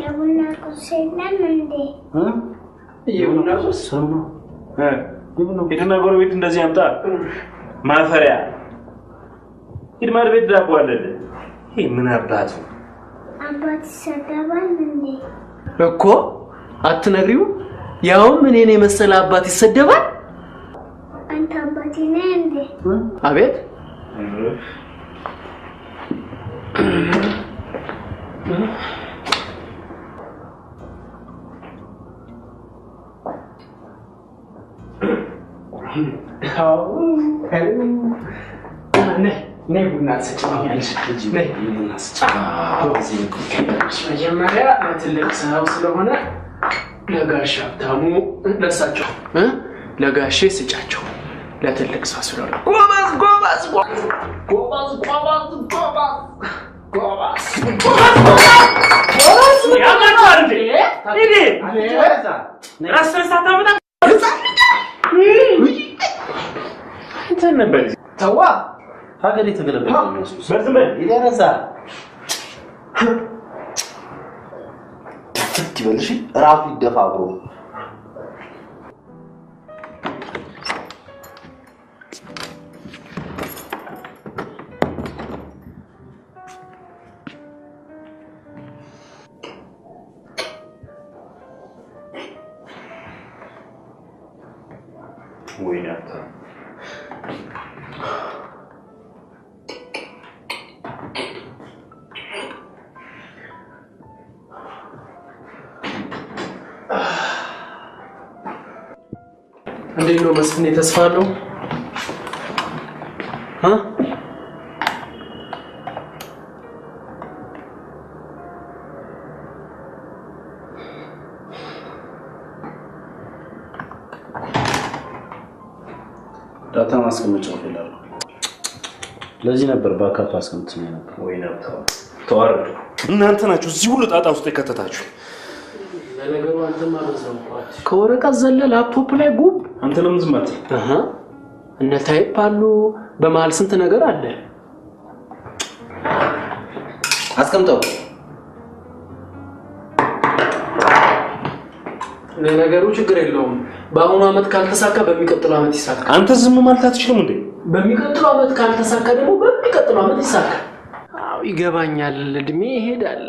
የቡና ቁርስ የለም እንዴ? የቡና ቁርስ ነው። የትና ጎረቤት እንደዚህ አምጣ ማፈሪያ ይድማር ቤት ዳቦ አለለ። ይሄ ምን አባቱ አባት ይሰደባል እንዴ? እኮ አትነግሪው? ያውም እኔን የመሰለ አባት ይሰደባል? አንተ አባቴ ነህ እንዴ? አቤት ነይ ቡና ትሰጪኛለሽ? ነይ ቡና ስጪኝ። መጀመሪያ ትልቅ ሰው ስለሆነ ለጋሽ ሀብታሙ ለሳቸው ለጋሼ ስጫቸው። ለትልቅ ሰው ስለሆነ ጎበዝ ጎበዝ ጎበዝ ጎበዝ ጎበዝ ጎበዝ ያማታል እንዴ? ራስን ሳታመጣ እንትን ነበር ሀገር የተገለበጠ ነው የሚመስሉት። በዝም በል ይደረዛ ትበልሽ ራሱ ይደፋብሮ ወይናታ እንዴት ነው መስፍን ተስፋ አለው? ዳታ ማስቀመጫው ይላል። ለዚህ ነበር ባካፕ አስቀምጥኝ ነበር። ወይናታ ተዋረዱ። እናንተ ናችሁ እዚህ ሁሉ ጣጣ ውስጥ የከተታችሁ። ለነገሩ አንተ ማለት ነው ከወረቀት ዘለ ላፕቶፕ ላይ ጉብ አንተ ለምን ዝም አትል? እነ ታይፕ አሉ በመሃል ስንት ነገር አለ። አስቀምጠው። ለነገሩ ችግር የለውም። በአሁኑ አመት ካልተሳካ በሚቀጥለው አመት ይሳካ። አንተ ዝም ማለት አትችልም እንዴ? በሚቀጥለው አመት ካልተሳካ ደግሞ በሚቀጥለው አመት ይሳካ። አዎ ይገባኛል፣ እድሜ ይሄዳል።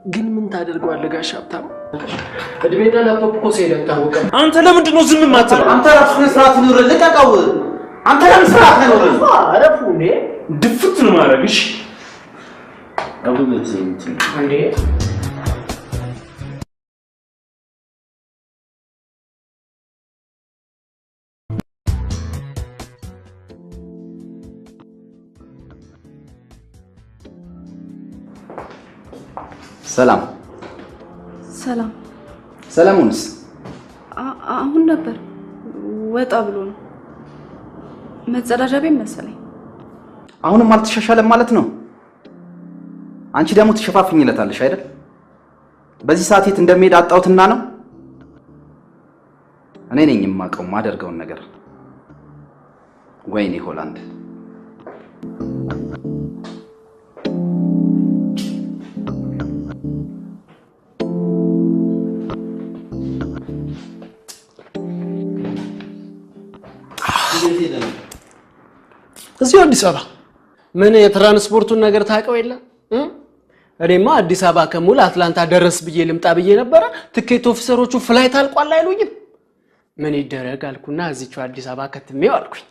ግን ምን ታደርገዋለህ ጋሽ ሀብታም? እድሜና ላፕቶፕ እኮ ሲሄድ አይታወቅም። አንተ ለምንድን ነው ዝም የማትለው? አንተ ራስህ ስርዓት ይኑር፣ ልቀቀው። አንተ ለምን ስርዓት አይኖርም? አረፉ እንዴ ድፍት ነው ማረግሽ። አብዱልቲ እንዴ ሰላም ሰላም ሰላሙንስ አሁን ነበር ወጣ ብሎ ነው መጸዳጃ ቤት መሰለኝ። አሁንም አልተሻሻለም ማለት ነው። አንቺ ደግሞ ትሸፋፍኝለታለሽ አይደል? በዚህ ሰዓት የት እንደሚሄድ አጣውትና ነው። እኔ ነኝ የማውቀው ማደርገውን ነገር። ወይኔ ሆላንድ እዚህ አዲስ አበባ ምን የትራንስፖርቱን ነገር ታውቀው የለ? እኔማ አዲስ አበባ ከሙሉ አትላንታ ደረስ ብዬ ልምጣ ብዬ ነበር። ትኬት ኦፊሰሮቹ ፍላይት አልቋል አይሉኝም። ምን ይደረግ አልኩና እዚቹ አዲስ አበባ ከትሜው አልኩኝ።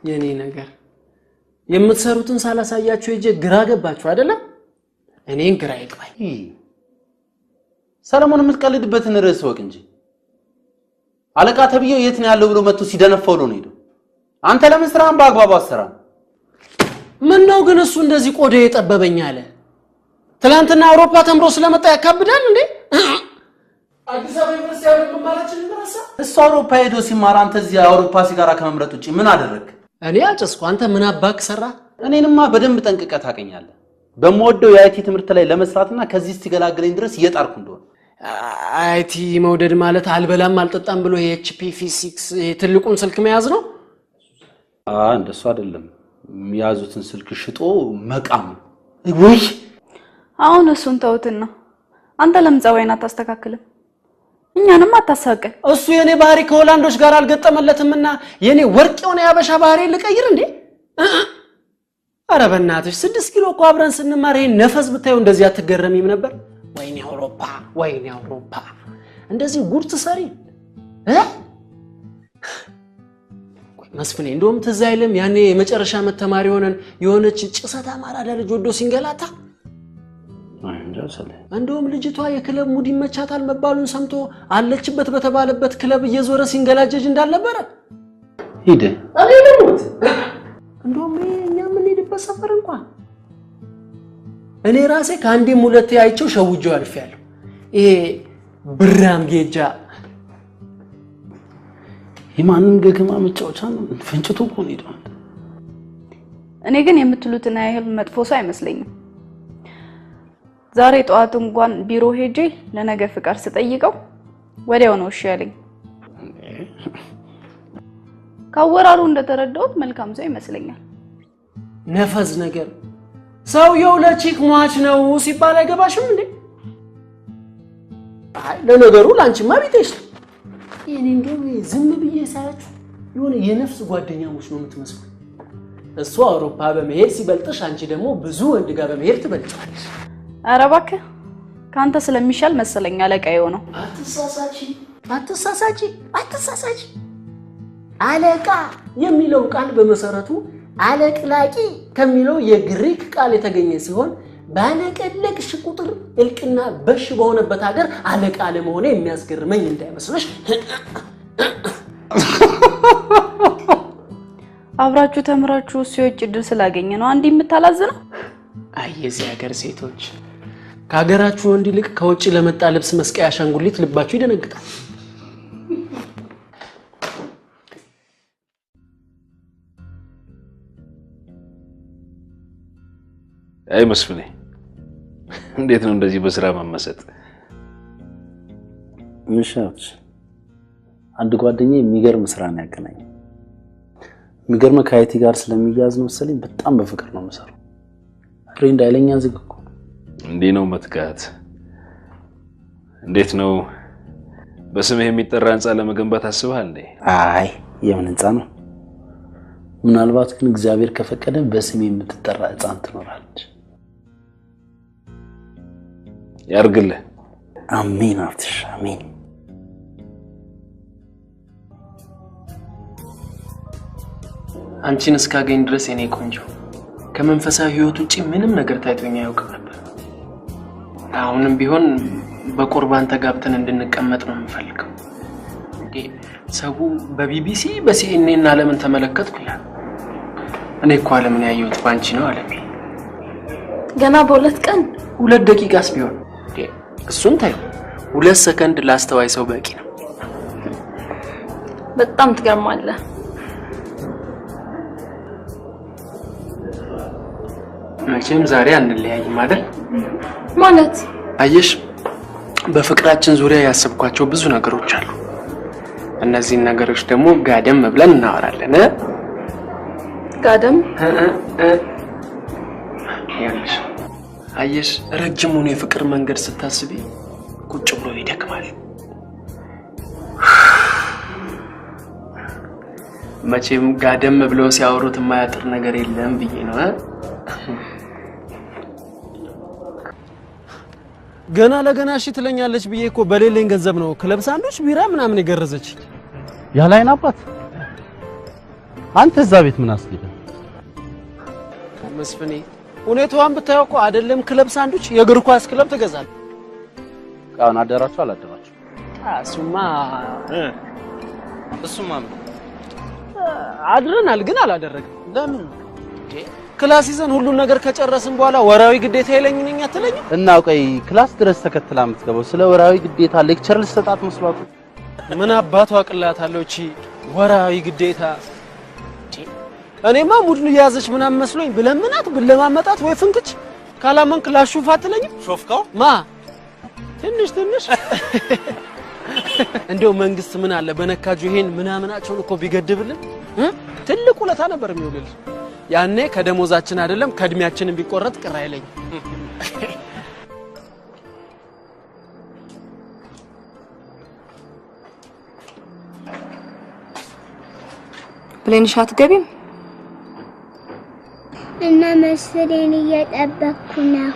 የኔ ነገር የምትሰሩትን ሳላሳያችሁ እጄ ግራ ገባችሁ አይደለም? እኔን ግራ ይግባኝ። ሰለሞን የምትቀልድበትን ርዕስ ወቅ እንጂ አለቃ ተብዬው የት ነው ያለው ብሎ መጥቶ ሲደነፈው ነው ሄዶ። አንተ ለምን ስራህን በአግባቡ አሰራ? ምን ነው ግን እሱ እንደዚህ ቆዳ የጠበበኝ አለ? ትላንትና አውሮፓ ተምሮ ስለመጣ ያካብዳል እንዴ? አዲስ አበባ ዩኒቨርሲቲ ያለው ማለችን እንደራሳ እሱ አውሮፓ ሄዶ ሲማር አንተ እዚህ አውሮፓ ሲጋራ ከመምረጥ ውጪ ምን አደረክ? እኔ አጨስኩ፣ አንተ ምን አባክ ሰራ? እኔንማ በደንብ ጠንቅቀህ ታውቀኛለህ። በመወደው የአይቲ ትምህርት ላይ ለመስራትና ከዚህ እስኪገላግለኝ ድረስ እየጣርኩ እንደሆነ። አይቲ መውደድ ማለት አልበላም አልጠጣም ብሎ የኤችፒ ፊዚክስ ትልቁን ስልክ መያዝ ነው? እንደሱ አይደለም። የሚያዙትን ስልክ ሽጦ መቃም። ወይ አሁን እሱን ተውትና አንተ ለምን ጸባይን አታስተካክልም? እኛንም አታሳቀን። እሱ የኔ ባህሪ ከሆላንዶች ጋር አልገጠመለትምና የኔ ወርቅ የሆነ ያበሻ ባህሪ ልቀይር እንዴ? ኧረ በእናትሽ 6 ኪሎ እኮ አብረን ስንማር ይሄን ነፈስ ብታዩ እንደዚህ አትገረሚም ነበር? ወይኔ አውሮፓ ወይኔ አውሮፓ እንደዚህ ጉድ ትሰሪ መስፍኔ። እንደውም ትዝ አይልም ያኔ የመጨረሻ ዓመት ተማሪ ሆነን የሆነች ጭሰታ ማራዳ ልጅ ወዶ ሲንገላታ? እንደውም ልጅቷ የክለብ ሙድ ይመቻታል መባሉን ሰምቶ አለችበት በተባለበት ክለብ እየዞረ ሲንገላጀጅ እንዳልነበረ ሄደ። እኔ ልሙት። እንደውም እኛ የምንሄድበት ሰፈር እንኳን እኔ ራሴ ከአንዴም ሁለቴ አይቼው ሸውጄው አልፌያለሁ። ይሄ ብራም ጌጃ የማንን ገገማ መጫወቻ ነው? ፍንጭቱ እኮ ነው ሄደው። እኔ ግን የምትሉትን ያህል መጥፎ ሰው አይመስለኝም። ዛሬ ጠዋት እንኳን ቢሮ ሄጄ ለነገ ፍቃድ ስጠይቀው ወዲያው ነው እሺ ያለኝ። ካወራሩ እንደተረዳሁት መልካም ሰው ይመስለኛል። ነፈዝ ነገር ሰውየው ለቺክ ሟች ነው ሲባል አይገባሽም እንዴ? አይ ለነገሩ ላንቺማ ቢጤሽ የኔን ግን ዝም ብዬ ሳያችሁ የሆነ የነፍስ ጓደኛሞች ነው የምትመስሉ። እሱ አውሮፓ በመሄድ ሲበልጥሽ አንቺ ደግሞ ብዙ ወንድ ጋር በመሄድ ትበልጫለሽ። ኧረ እባክህ ካንተ ስለሚሻል መሰለኝ አለቃዬ ነው። አትሳሳቺ አለቃ የሚለው ቃል በመሰረቱ አለቅላቂ ከሚለው የግሪክ ቃል የተገኘ ሲሆን ባለቀለቅሽ ቁጥር እልቅና በሽ በሆነበት ሀገር አለቃ ለመሆነ የሚያስገርመኝ እንዳይመስልሽ። አብራችሁ ተምራችሁ ሲወጭ ድል ስላገኘ ነው አንዲ የምታላዝነው። አይ የዚህ ሀገር ሴቶች ከሀገራችሁ ወንድ ይልቅ ከውጭ ለመጣ ልብስ መስቀያ አሻንጉሊት ልባችሁ ይደነግጣል። አይ መስፍኔ እንዴት ነው እንደዚህ በስራ መመሰጥ? ምሻች አንድ ጓደኛዬ የሚገርም ስራ ነው ያገናኝ። የሚገርም ከአይቲ ጋር ስለሚያዝ ነው መሰለኝ በጣም በፍቅር ነው የምሰራው። ፍሬንድ አይለኛ ዝግኩ እንዴ ነው መትጋት። እንዴት ነው በስምህ የሚጠራ ህንጻ ለመገንባት አስበሃል እንዴ? አይ የምን ህንጻ ነው? ምናልባት ግን እግዚአብሔር ከፈቀደ በስሜ የምትጠራ ህንጻ ትኖራለች። ያርግልህ። አሜን አፍትሽ አሜን። አንቺን እስካገኝ ድረስ የኔ ቆንጆ ከመንፈሳዊ ህይወት ውጪ ምንም ነገር ታይቶኛ ያውቅ ነበር። አሁንም ቢሆን በቁርባን ተጋብተን እንድንቀመጥ ነው የምፈልገው። ሰው በቢቢሲ በሲኤንኤን ዓለምን ተመለከትኩ ይላል። እኔ እኮ ዓለምን ያየሁት ባንቺ ነው ዓለሜ። ገና በሁለት ቀን 2 ደቂቃስ ቢሆን እሱን ታዩ 2 ሰከንድ ላስተዋይ ሰው በቂ ነው። በጣም ትገርማለህ። መቼም ዛሬ አንለያይም አይደል? ማለት አየሽ በፍቅራችን ዙሪያ ያሰብኳቸው ብዙ ነገሮች አሉ። እነዚህን ነገሮች ደግሞ ጋደም ብለን እናወራለን። ጋደም ያለሽ አየሽ ረጅሙን የፍቅር መንገድ ስታስቢ ቁጭ ብሎ ይደክማል። መቼም ጋደም ብለው ሲያወሩት የማያጥር ነገር የለም ብዬ ነው። ገና ለገና እሺ ትለኛለች ብዬ እኮ በሌለኝ ገንዘብ ነው ክለብ ሳንዶች ቢራ ምናምን የገረዘች። ያላይን አባት አንተ እዛ ቤት ምን አስገደ? መስፍኔ ሁኔታዋን ብታየው እኮ አይደለም ክለብ ሳንዶች የእግር ኳስ ክለብ ትገዛል። ቃን አደራችሁ አላደራችሁ? እሱማ አድረናል ግን አላደረግም። ለምን? ክላስ ይዘን ሁሉን ነገር ከጨረስን በኋላ ወራዊ ግዴታ ይለኝኛ አትለኝ? እና ቆይ ክላስ ድረስ ተከትላ የምትገባው ስለ ወራዊ ግዴታ ሌክቸር ልትሰጣት መስሏት? ምን አባቷ አቅላታለሁ እቺ ወራዊ ግዴታ። እኔማ ሙድን ያዘች ምናምን መስሎኝ ብለምናት ብለማመጣት ወይ ፍንክች ካላመንክ ላሹፍ አትለኝ? ሾፍካው ማ ትንሽ እንደው መንግስት ምን አለ በነካጁ ይሄን ምናምናቸውን እኮ ቢገድብልን ትልቅ ውለታ ነበር የሚውልልን። ያኔ ከደሞዛችን አይደለም ከእድሜያችንን ቢቆረጥ ቅር አይለኝ። ብሌንሽ አትገቢም? እና መስፍኔን እየጠበቅኩ ነው።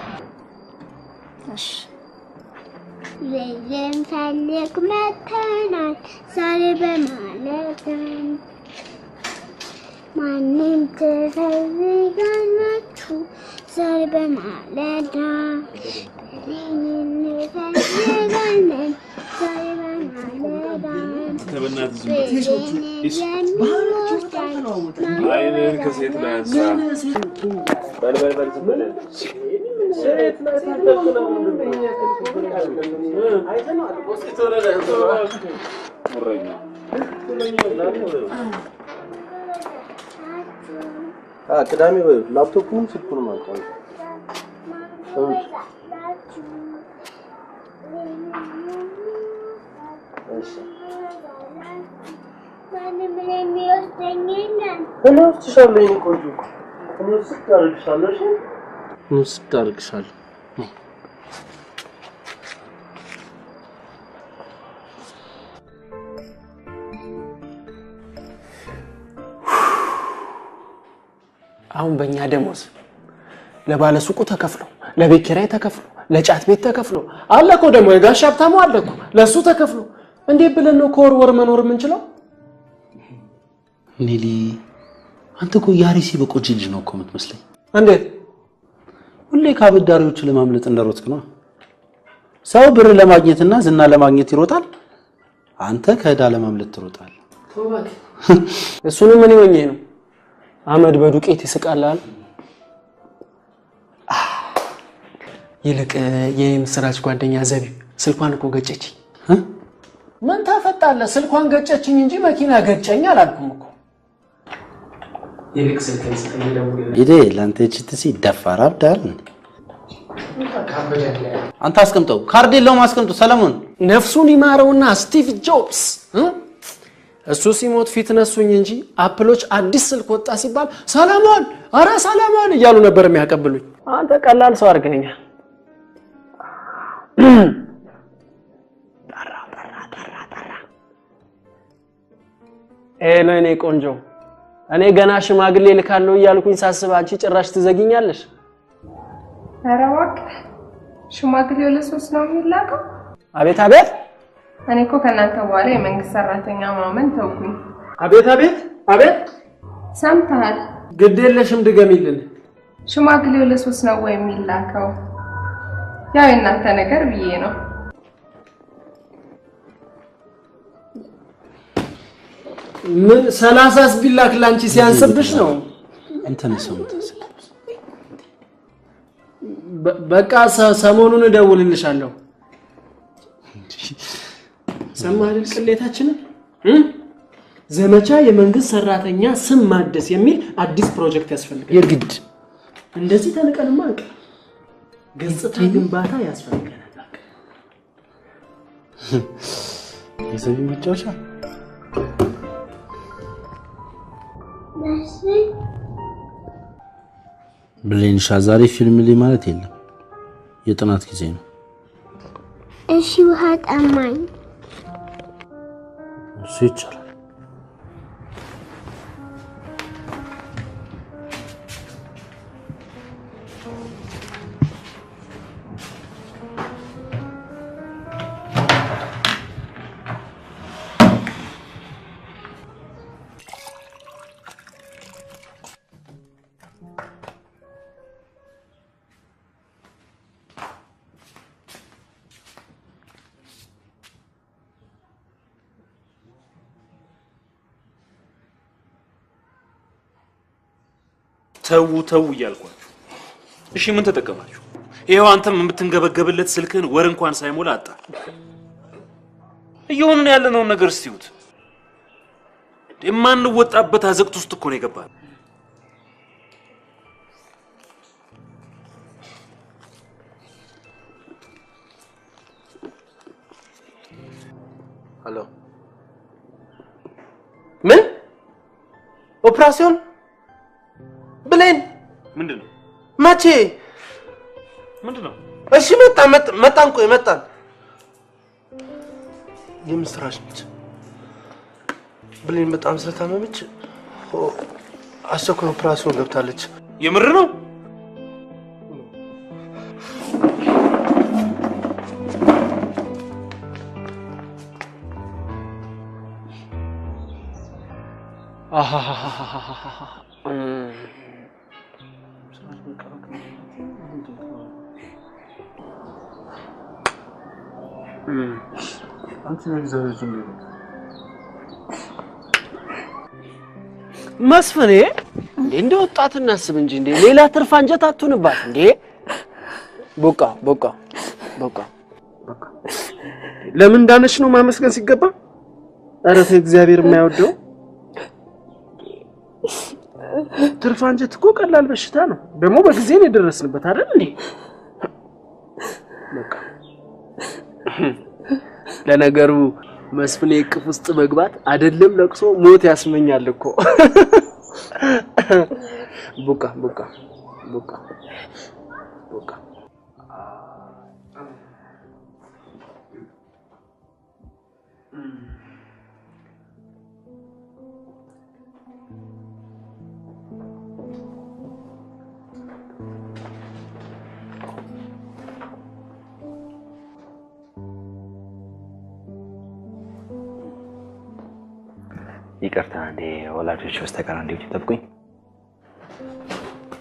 እሺ ልጅን ፈልግ መተናል ዛሬ በማለዳ ማንም ትፈልጋላችሁ ዛሬ በማለዳ ልጅን እንፈልጋለን ዛሬ በማለዳ አይንን ከሴት ላይ አንሳ በል ቅዳሜ ወይ ላፕቶፑን ስልኩን ማውጣው ማንም የሚወስደኝ እኔ ወስድሻለሁ የኔ ቆንጆ እኔ ወስድሻለሁ እሺ ወስድሻለሁ አሁን በእኛ ደሞዝ ለባለ ሱቁ ተከፍሎ ለቤት ኪራይ ተከፍሎ ለጫት ቤት ተከፍሎ አለኮ ደግሞ የጋሽ ሀብታሙ አለኮ ለሱ ተከፍሎ እንዴ ብለን ነው ኮርወር መኖር የምንችለው? ኔሊ አንተ እኮ ያሪሲ በቆጂ ልጅ ነው እኮ የምትመስለኝ። እንዴት ሁሌ ከአበዳሪዎቹ ለማምለጥ እንደሮጥክ ነው። ሰው ብር ለማግኘትና ዝና ለማግኘት ይሮጣል፣ አንተ ከዕዳ ለማምለጥ ትሮጣለህ። ተውባክ እሱንም ምን ይወኘ ነው አመድ በዱቄት ይስቃላል። ይልቅ የምስራች ጓደኛ ዘቢብ ስልኳን እኮ ገጨች። ምን ታፈጣለህ? ስልኳን ገጨችኝ እንጂ መኪና ገጨኝ አላልኩም እኮ። ይልቅ ስልክን ስጠኝ ደውልልኝ። ይዴ ላንተ እቺትሲ ደፋር አብዳል። አንተ አስቀምጠው፣ ካርድ የለውም አስቀምጠው። ሰለሞን ነፍሱን ይማረውና ስቲቭ ጆብስ እሱ ሲሞት ፊት ነሱኝ እንጂ አፕሎች አዲስ ስልክ ወጣ ሲባል ሰለሞን አራ ሰለሞን እያሉ ነበር የሚያቀብሉኝ። አንተ ቀላል ሰው አድርገኛል። ኤሌኔ ቆንጆ እኔ ገና ሽማግሌ ልካለሁ እያልኩኝ ሳስብ አንቺ ጭራሽ ትዘጊኛለሽ። ኧረ እባክህ ሽማግሌው ለሶስት ነው የሚላከው? አቤት አቤት። እኔ እኮ ከእናንተ በኋላ የመንግስት ሰራተኛ ማመን ተውኩኝ። አቤት አቤት አቤት። ሰምተሃል? ግድ የለሽም ድገሚልን። ሽማግሌው ለሶስት ነው ወይ የሚላከው? ያው የእናንተ ነገር ብዬ ነው። ምን 30 ቢላክ ላንቺ ሲያንስብሽ ነው? እንትን ሰምተህ በቃ ሰሞኑን እደውልልሻለሁ። ሰማህ አይደል ቅሌታችንን? ዘመቻ የመንግስት ሰራተኛ ስም ማደስ የሚል አዲስ ፕሮጀክት ያስፈልጋል። የግድ እንደዚህ ተነቀንማ አንቀር ገጽታ ግንባታ ያስፈልጋል። የሰው መጫወቻ ብሌንሻ ዛሬ ፊልም ላይ ማለት የለም የጥናት ጊዜ ነው። እሺ ውሃ ጠማኝ። እሺ ይቻላል። ተው እያልኳችሁ እሺ ምን ተጠቀማችሁ? ይሄው አንተም የምትንገበገብለት ስልክህን ወር እንኳን ሳይሞላ አጣ። እየሆነን ያለነው ነገር እስቲውት የማንወጣበት አዘቅት ውስጥ እኮ ነው የገባን። ሄሎ ምን ኦፕራሲዮን ብሌን ምንድነው? መቼ? ምንድነው? እሺ መጣን ቆይ መጣን። የምስራች ነች። ብሌን በጣም ስለታመመች አስቸኳይ ኦፕራሲዮን ገብታለች። የምር ነው? መስፍኔ እንደ ወጣት እናስብ እንጂ እንደ ሌላ ትርፍ አንጀት አትሁንባት እንዴ። ቦቃ ለምን እንዳነሽ ነው ማመስገን ሲገባ። ኧረ እግዚአብሔር የማይወደው ትርፍ አንጀት እኮ ቀላል በሽታ ነው። ደግሞ በጊዜ ነው የደረስንበት አይደል እንዴ? በቃ ለነገሩ መስፍኔ እቅፍ ውስጥ መግባት አይደለም ለቅሶ ሞት ያስመኛል እኮ። ቡቃ ቡቃ ቡቃ ቡቃ ይቅርታ እንዴ ወላጆች በስተቀር እንዴት ይጠብቁኝ።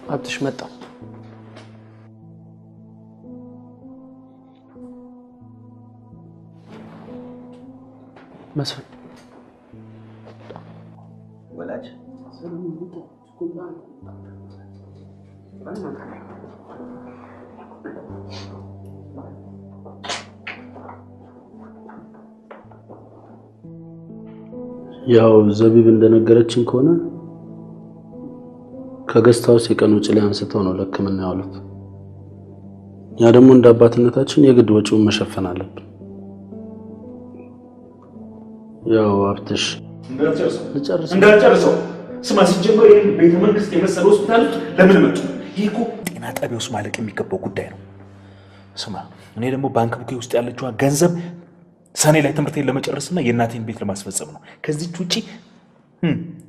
አብትሽ መጣ። መስፍን ወላጅ ያው ዘቢብ እንደነገረችን ከሆነ ከገስታውስ የቀን ውጭ ላይ አንስተው ነው ለሕክምና ያሉት። ያ ደግሞ እንደ አባትነታችን የግድ ወጪውን መሸፈን አለብን። ያው አብትሽ እንዳልጨርሰው ስማ፣ ሲጀመር ይሄን ቤተ መንግስት የመሰለ ሆስፒታል ለምን መጡ? ይሄ እኮ ጤና ጣቢያ ውስጥ ማለቅ የሚገባው ጉዳይ ነው። ስማ፣ እኔ ደግሞ ባንክ ቡኬ ውስጥ ያለችዋ ገንዘብ ሰኔ ላይ ትምህርቴን ለመጨረስና የእናቴን ቤት ለማስፈጸም ነው። ከዚህች ውጪ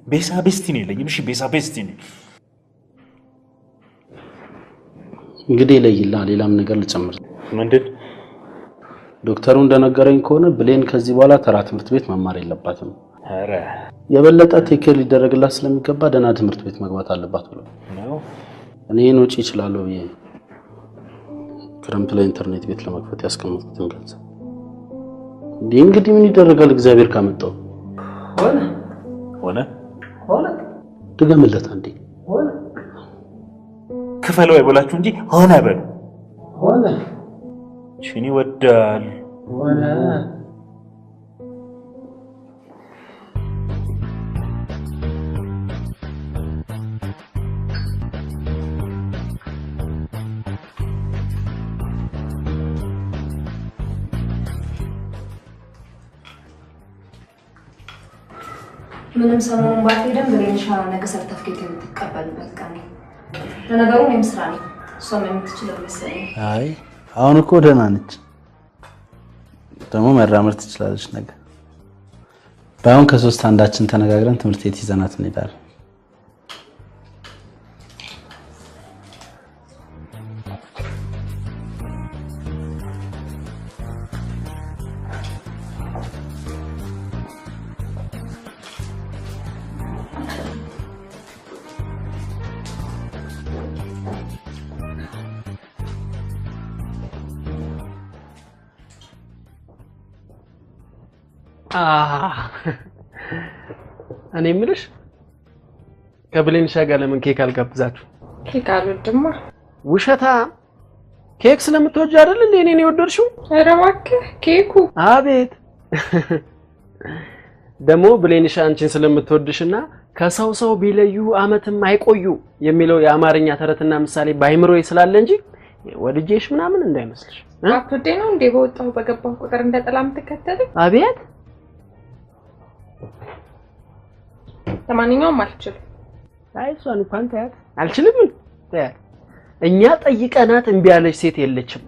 ቤሳ ቤስቲኒ የለኝም። እሺ ቤሳ ቤስቲኒ እንግዲህ ለይላ ሌላም ነገር ልጨምር። ምንድን? ዶክተሩ እንደነገረኝ ከሆነ ብሌን ከዚህ በኋላ ተራ ትምህርት ቤት መማር የለባትም። ኧረ የበለጠ ቴኬር ሊደረግላት ስለሚገባ ደህና ትምህርት ቤት መግባት አለባት ብሎ ነው። እኔ ይህን ውጪ እችላለሁ ብዬ ክረምት ላይ ኢንተርኔት ቤት ለመክፈት ያስቀመጥኩትን ገንዘብ እንግዲህ ምን ይደረጋል? እግዚአብሔር ካመጣው ሆነ ሆነ ሆነ። ድገምለት አንዴ። ሆነ ክፈለው አይበላችሁ እንጂ ሆነ በሉ። ሆነ ሽኒ ወዳል ሆነ ምንም ሰሞኑን ባትሄድም ብሌንሻ ነገ ሰርተፍኬት የምትቀበልበት ቀን ነው። ለነገሩ እኔም ስራ ነኝ፣ እሷም የምትችለው መሰለኝ። አይ አሁን እኮ ደህና ነች፣ ደግሞ መራመድ ትችላለች። ነገ ባይሆን ከሶስት አንዳችን ተነጋግረን ትምህርት ቤት ይዘናት እንሄዳለን። እኔ የምልሽ ከብሌንሻ ጋር ለምን ኬክ አልጋብዛችሁ? ኬክ አልወድማ። ውሸታ። ኬክ ስለምትወጂ አይደል እንዴ እኔን የወደድሽው? ኧረ እባክህ ኬኩ። አቤት። ደግሞ ብሌንሻ አንቺን ስለምትወድሽና ከሰው ሰው ቢለዩ አመትም አይቆዩ የሚለው የአማርኛ ተረትና ምሳሌ ባይምሮዬ ስላለ እንጂ ወድጄሽ ምናምን እንዳይመስልሽ። አትወዴ ነው እንዴ በወጣው በገባው ቁጥር እንደ ጥላም ተከተለኝ? አቤት። ለማንኛውም አልችልም። አይ እሷን እንኳን ታያት አልችልም። ታያት እኛ ጠይቀናት እምቢ ያለች ሴት የለችም።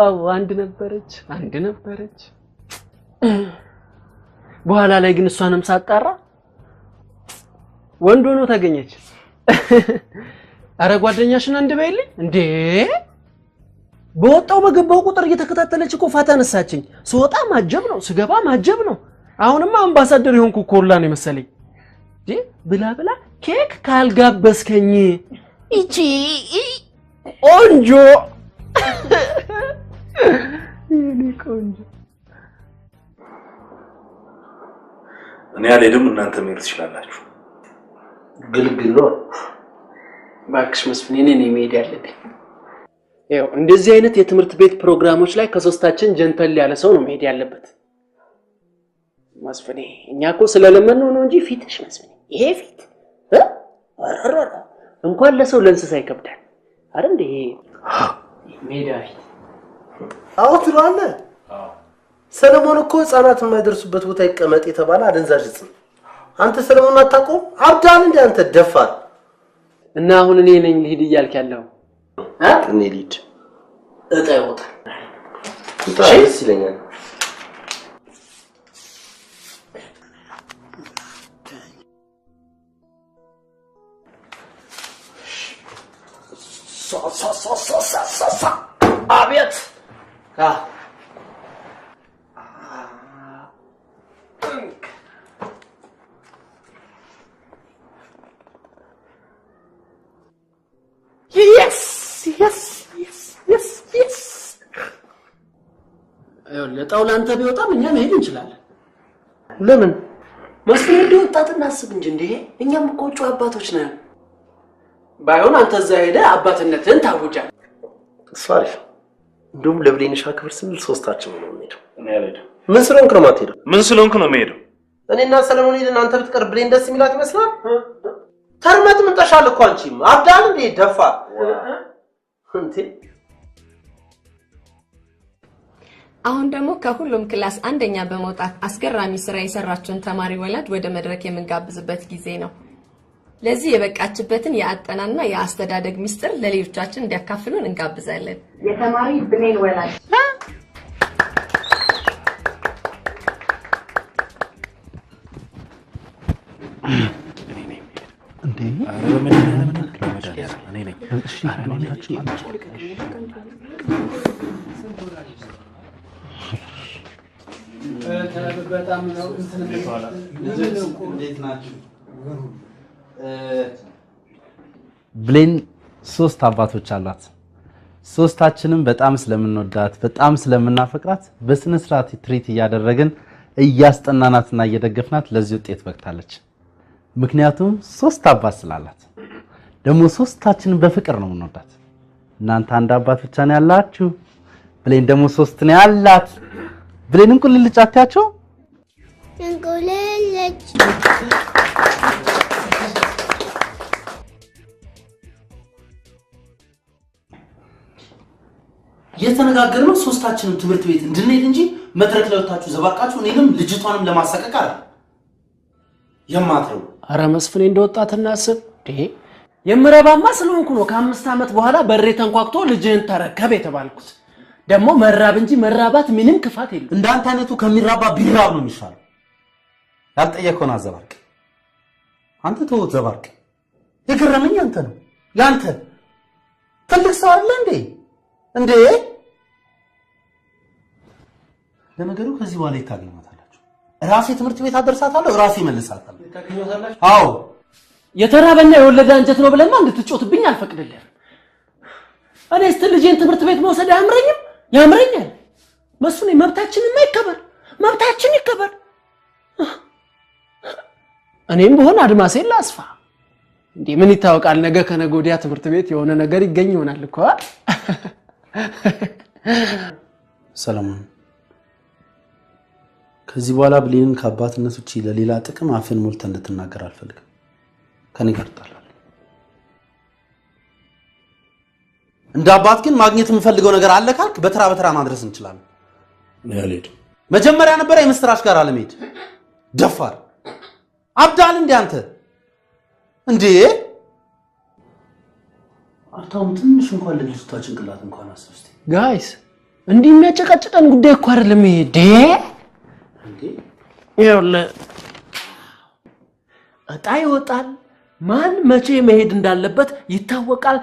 አዎ አንድ ነበረች። በኋላ ላይ ግን እሷንም ሳጣራ ወንድ ሆኖ ተገኘች። አረ ጓደኛሽን አንድ በይልኝ እንዴ! በወጣው በገባው ቁጥር እየተከታተለች እኮ ፋታ ነሳችኝ። ስወጣ ማጀብ ነው፣ ስገባ ማጀብ ነው። አሁንማ አምባሳደር የሆንኩ ኮላ ነው መሰለኝ። ብላ ኬክ ካልጋበስከኝ እቺ ቆንጆ የኔ ቆንጆ። እኔ አልሄድም፣ እናንተ መሄድ ትችላላችሁ። ግልግል እባክሽ መስፍን፣ እኔ ነኝ መሄድ ያለብኝ። ያው እንደዚህ አይነት የትምህርት ቤት ፕሮግራሞች ላይ ከሶስታችን ጀንተል ያለ ሰው ነው መሄድ ያለበት። መስፍን እኛ እኮ ስለለመነው ነው እንጂ ፊትሽ መስፍን፣ ይሄ ፊት እንኳን ለሰው ለእንስሳ ይከብዳል አይደል እንዴ? ሜዳ ፊት። አዎ ትላለህ። ሰለሞን እኮ ህፃናት የማይደርሱበት ቦታ ይቀመጥ የተባለ አደንዛዥ እጽ ነው። አንተ ሰለሞን አታውቀውም? አብዳል እንደ አንተ ደፋር እና አሁን እኔ ነኝ ልሂድ እያልክ ያለው እኔ ልሂድ እጣ ይወጣል ደስ ይለኛል አቤት ለጣው ላንተ ቢወጣም እኛ መሄድ እንችላለን። ለምን መስፍን እንዲወጣት እናስብ እንጂ እንዴ እኛም እኮ ጮህ አባቶች ነን። ባይሆን አንተ እዛ ሄደ አባትነትን ታውጃለህ። ሷሪፍ እንደውም ለብሌንሻ ክብር ስንል ሶስታችን ነው የምንሄደው። እኔ አልሄድም። ምን ስለሆንክ ነው የማትሄደው? ምን ስለሆንክ ነው የምሄደው? እኔና ሰለሞን ሄደን አንተ ብትቀር ብሌን ደስ የሚላት ይመስላል? ተርመት ምን ጠሻል እኮ አንቺም አብዳል እንዴ ደፋ እንዴ አሁን ደግሞ ከሁሉም ክላስ አንደኛ በመውጣት አስገራሚ ስራ የሰራችውን ተማሪ ወላድ ወደ መድረክ የምንጋብዝበት ጊዜ ነው። ለዚህ የበቃችበትን የአጠናና የአስተዳደግ ሚስጥር ለሌሎቻችን እንዲያካፍሉን እንጋብዛለን። የተማሪ ብሌን ወላድ እንዴ በጣም ነው እንዴት ናችሁ? ብሌን ሶስት አባቶች አሏት። ሶስታችንም በጣም ስለምንወዳት በጣም ስለምናፈቅራት በስነ ስርዓት ትሪት እያደረግን እያስጠናናትና እየደገፍናት ለዚህ ውጤት በቅታለች። ምክንያቱም ሶስት አባት ስላላት። ደግሞ ሶስታችንን በፍቅር ነው የምንወዳት። እናንተ አንድ አባት ብቻ ነው ያላችሁ፣ ብሌን ደግሞ ሶስት ነው ያላት። ብሌን እንቁልልጭ አትያቸው? እንቁልልጭ የተነጋገርነው ሶስታችንም ትምህርት ቤት እንድንሄድ እንጂ መድረክ ላይ ወጣችሁ ዘባርቃችሁ እኔንም ልጅቷንም ለማሳቀቅ አይደል? የማትረው አረ መስፍኔ እንደወጣት እናስብ። የምረባማ ስለሆንኩ ነው ከ5 ዓመት በኋላ በሬ ተንኳክቶ ልጅህን ተረከብ የተባልኩት። ደግሞ መራብ እንጂ መራባት ምንም ክፋት የለም። እንዳንተ አይነቱ ከሚራባ ቢራብ ነው የሚሻለው። ያልጠየቀውን አዘባርቅ። አንተ ተወው ዘባርቅ። የገረመኝ አንተ ነው ያንተ ትልቅ ሰው አለ እንዴ ለነገሩ ከዚህ በኋላ ይታገኛታላችሁ። ራሴ ትምህርት ቤት አደርሳታለሁ፣ ራሴ መልሳታለሁ። ይታገኛታላችሁ? አዎ የተራበና የወለደ አንጀት ነው ብለማ እንድትጮትብኝ አልፈቅድልህም። እኔ ስትል ልጄን ትምህርት ቤት መውሰድ ያምረኛል። መስፍኔ መብታችንማ ይከበር፣ መብታችን ይከበር። እኔም በሆነ አድማሴን ላስፋ። እንዴ ምን ይታወቃል፣ ነገ ከነገ ወዲያ ትምህርት ቤት የሆነ ነገር ይገኝ ይሆናል እኮ። ሰለሞን ከዚህ በኋላ ብሌንን ከአባትነት ውጪ ለሌላ ጥቅም አፍን ሞልተ እንድትናገር አልፈልግም። ከኔ ጋር ተጣላል። እንደ አባት ግን ማግኘት የምፈልገው ነገር አለ ካልክ በተራ በተራ ማድረስ እንችላለን። ያለድ መጀመሪያ ነበር የምስራች ጋር አለመሄድ። ደፋር አብዳል እንዴ አንተ እንዴ! አታውም ትንሽ እንኳን ለልጅቷ ጭንቅላት እንኳን አስብ እስቲ። ጋይስ እንዲህ የሚያጨቃጭቀን ጉዳይ እኮ አይደለም ይሄ። ይኸውልህ እጣ ይወጣል። ማን መቼ መሄድ እንዳለበት ይታወቃል።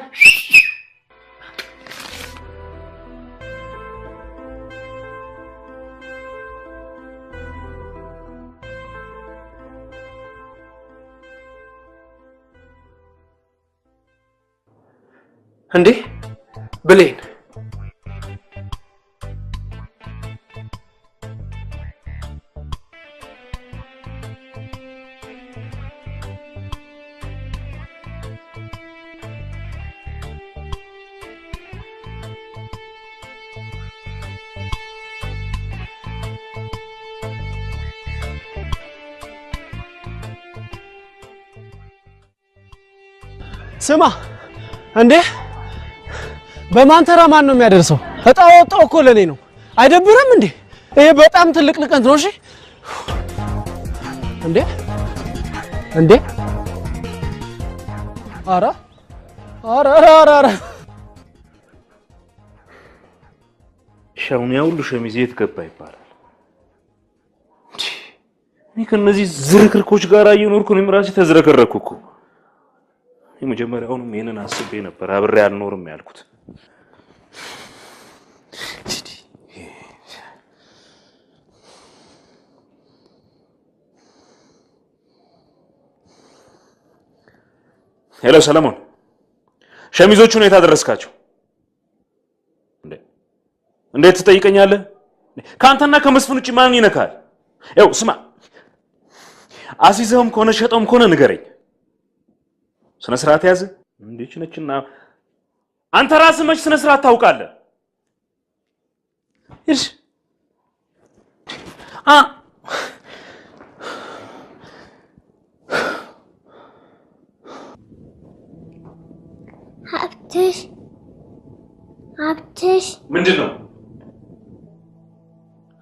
እንዴ ብሌን ስማ እንዴ በማን ተራ ማን ነው የሚያደርሰው? እጣ ወጣው እኮ ለኔ ነው። አይደብርም እንዴ? ይሄ በጣም ትልቅ ልቀት ነው። እሺ እንዴ እንዴ አራ አራ አራ አራ ሻውን ያውሉ ሸሚዝ የት ገባ ይባላል። እኔ ከነዚህ ዝርክርኮች ጋር እየኖርኩ ነው ራሴ ተዝረከረኩ እኮ። የመጀመሪያውንም ይሄንን አስቤ ነበር አብሬ አልኖርም ያልኩት። ሄሎ ሰለሞን፣ ሸሚዞቹን የት አደረስካቸው? እንዴት ትጠይቀኛለህ? ካንተና ከመስፍን ውጪ ማን ይነካል? ያው ስማ፣ አሲዘውም ከሆነ ሸጠውም ከሆነ ንገረኝ። ስነ ስርዓት ያዝ። እንዴች ነችና አንተ ራስህ መች ስነ ስርዓት ታውቃለህ? እሺ ሀብትሽ ምንድን ነው?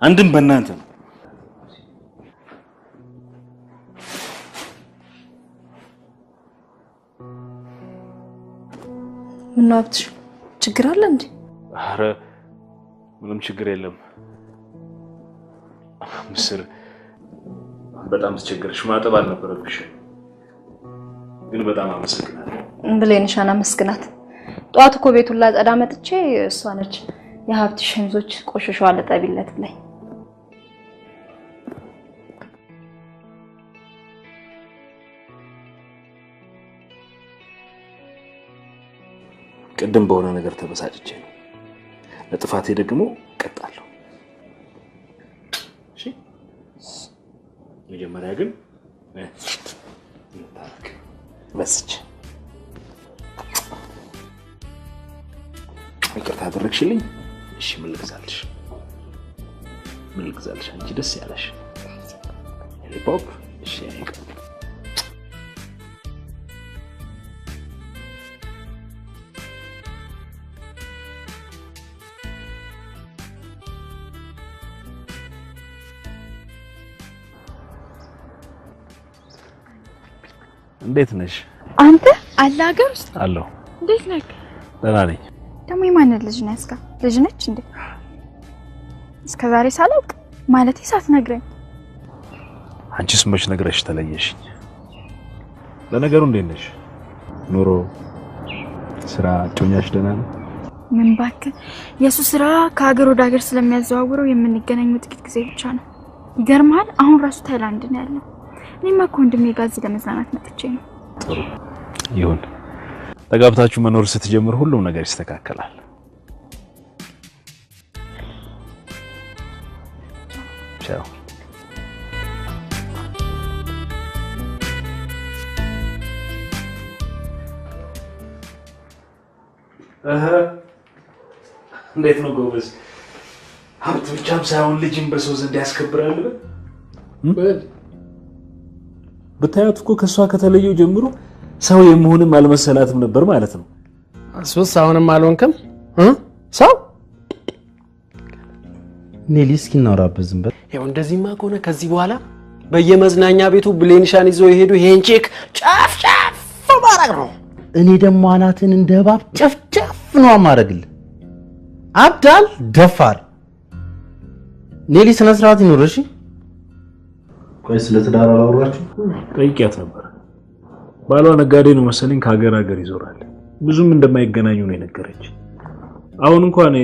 አንድም በእናንተ ነው። ምን ነው ሀብትሽ? ችግር አለ እንዴ? ኧረ ምንም ችግር የለም። ምስር በጣም ተቸገረሽ። ማጠብ አልነበረብሽ፣ ግን በጣም አመሰግናለሁ። ብሌንሻን አመስግናት። ጧት እኮ ቤቱን ላጸዳ መጥቼ እሷ ነች የሀብትሽ ሸሚዞች ቆሽሸዋል ጠቢለት ብላኝ። ቅድም በሆነ ነገር ተበሳጭቼ ነው። ለጥፋቴ ደግሞ ቀጣለሁ። እሺ መጀመሪያ ግን በስች ይቅርታ አደረግሽልኝ። እሺ ምን ልግዛልሽ? አንቺ ደስ ያለሽ ፖፕ? እሺ እንዴት ነሽ? አንተ አለ ሀገር ውስጥ አለሁ። እንዴት ነህ? ደህና ነኝ። ደግሞ የማን ልጅ ነው ያስጋ? ልጅ ነች እንዴ? እስከዛሬ ሳላውቅ ማለቴ ሳትነግረኝ። አንቺስ መች ነግረሽ ተለየሽኝ? ለነገሩ እንዴት ነሽ? ኑሮ፣ ስራ፣ ጮኛሽ ደህና ነው? ምን እባክህ የሱ ስራ ከሀገር ወደ ሀገር ስለሚያዘዋውረው የምንገናኘው ጥቂት ጊዜ ብቻ ነው። ይገርምሃል፣ አሁን ራሱ ታይላንድ ነው ያለው። እኔማ እኮ ወንድሜ ጋር እዚህ ለመዝናናት መጥቼ ነው። ጥሩ ይሁን። ተጋብታችሁ መኖር ስትጀምር ሁሉም ነገር ይስተካከላል። ቻው። እንዴት ነው ጎበዝ? ሀብት ብቻም ሳይሆን ልጅም በሰው ዘንድ ያስከብራል። ብታያት እኮ ከሷ ከተለየው ጀምሮ ሰው የመሆንም አልመሰላትም ነበር ማለት ነው። እሱስ አሁንም አልሆንክም ሰው። ኔሊ እስኪ እናውራበት ዝም በል። ያው እንደዚህማ ከሆነ ከዚህ በኋላ በየመዝናኛ ቤቱ ብሌንሻን ይዘው የሄዱ ይሄን ቼክ ጫፍ ማድረግ ነው። እኔ ደግሞ አናትን እንደ እባብ ጨፍጨፍ ነው ማድረግልህ። አብዳል ደፋር። ኔሊ ስነ ስርዓት ይኖርሽ። ቆይ ስለ ትዳር አላወራችሁ? ጠይቂያት ነበር። ባሏ ነጋዴ ነው መሰለኝ፣ ከሀገር ሀገር ይዞራል። ብዙም እንደማይገናኙ ነው የነገረች። አሁን እንኳን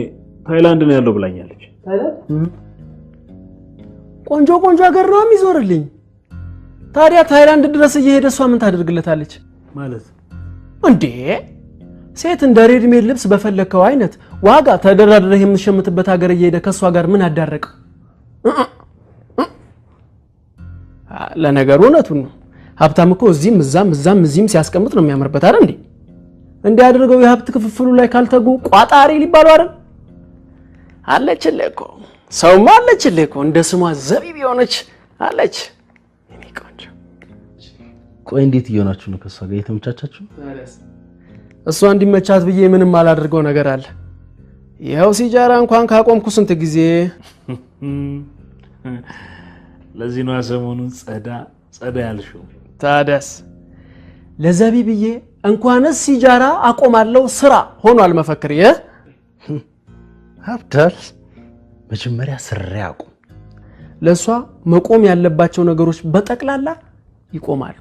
ታይላንድ ነው ያለው ብላኛለች። ቆንጆ ሀገር ነው የሚዞርልኝ። ታዲያ ታይላንድ ድረስ እየሄደ እሷ ምን ታደርግለታለች ማለት እንዴ? ሴት እንደ ሬድሜድ ልብስ በፈለከው አይነት ዋጋ ተደራድረህ የምትሸምትበት ሀገር እየሄደ ከሷ ጋር ምን አዳረቀ? ለነገሩ እውነቱን ነው። ሀብታም እኮ እዛም እዚህም ሲያስቀምጥ ነው የሚያምርበት አይደል እንዴ? እንዲያደርገው የሀብት ክፍፍሉ ላይ ካልተጉ ቋጣሪ ሊባሉ አይደል? አለችልህ እኮ ሰውማ አለችልህ እኮ እንደ ስሟ ዘቢብ የሆነች አለች። እኔ ቆንጆ። ቆይ እንዴት እየሆናችሁ ነው ከሷ ጋር የተመቻቻችሁ? እሷ እንዲመቻት ብዬ ምንም አላደርገው ነገር አለ። ይኸው ሲጃራ እንኳን ካቆምኩ ስንት ጊዜ። ለዚህ ነው ሰሞኑን ጸዳ ያልሽው። ታዲያስ ለዘቢብዬ እንኳንስ ሲጃራ አቆማለሁ ስራ ሆኗል መፈክር አብዳል መጀመሪያ ስራ ያቁም ለሷ መቆም ያለባቸው ነገሮች በጠቅላላ ይቆማሉ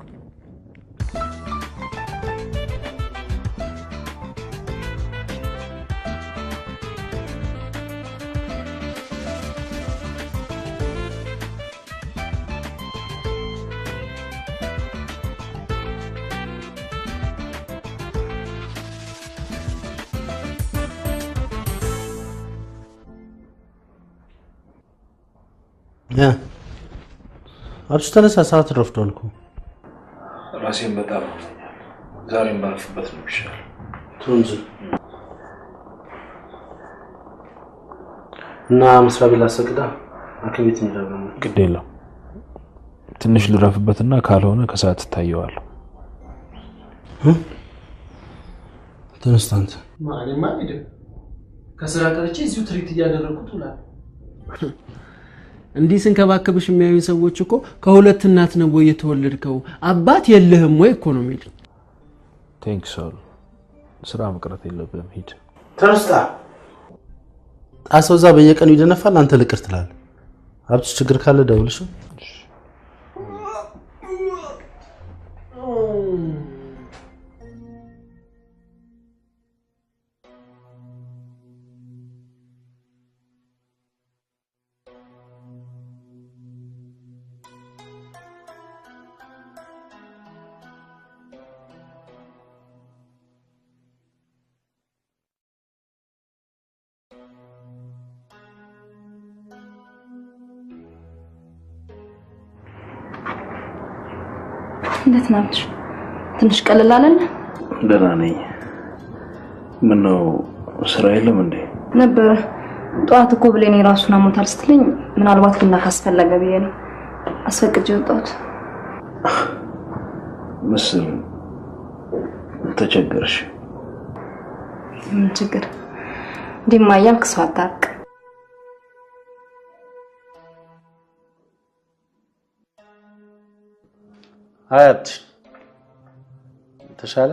አብሽ ተነሳ ሰዓት ረፍዷል እኮ ራሴን በጣም ዛሬም ባልፍበት ነው ይሻላል ቱንዚ እና መስሪያ ቤት ላሰግዳ አከቤት እንደምን ግድ የለም ትንሽ ልረፍበትና ካልሆነ ከሰዓት ታየዋለሁ ተነስታንተ ማንማ ሄደ ከስራ ቀርቼ እዚሁ ትሪት እያደረኩት ውላል እንዲህ ስንከባከብሽ የሚያዩኝ ሰዎች እኮ ከሁለት እናት ነው ወይ የተወለድከው አባት የለህም ወይ እኮ ነው የሚሉኝ ቴንክስ ኦል ስራ መቅረት የለብህም ሂድ ተነስታ ጣሰውዛ በየቀኑ ይደነፋል አንተ ልቅር ትላለህ አብች ችግር ካለ ደውልሽ እንዴት ናችሁ? ትንሽ ቀለል አለን? ደህና ነኝ። ምን ነው ስራ የለም እንዴ? ነበር ጧት እኮ ብሌኔ ራሱን አሞታል ስትለኝ ምናልባት ቡና ካስፈለገ ብዬ ነው አስፈቅጄ ወጣሁት። ምስል ተቸገርሽ? ምን ችግር? ዲማያም ክሱ አታውቅ። አያት ተሻለ?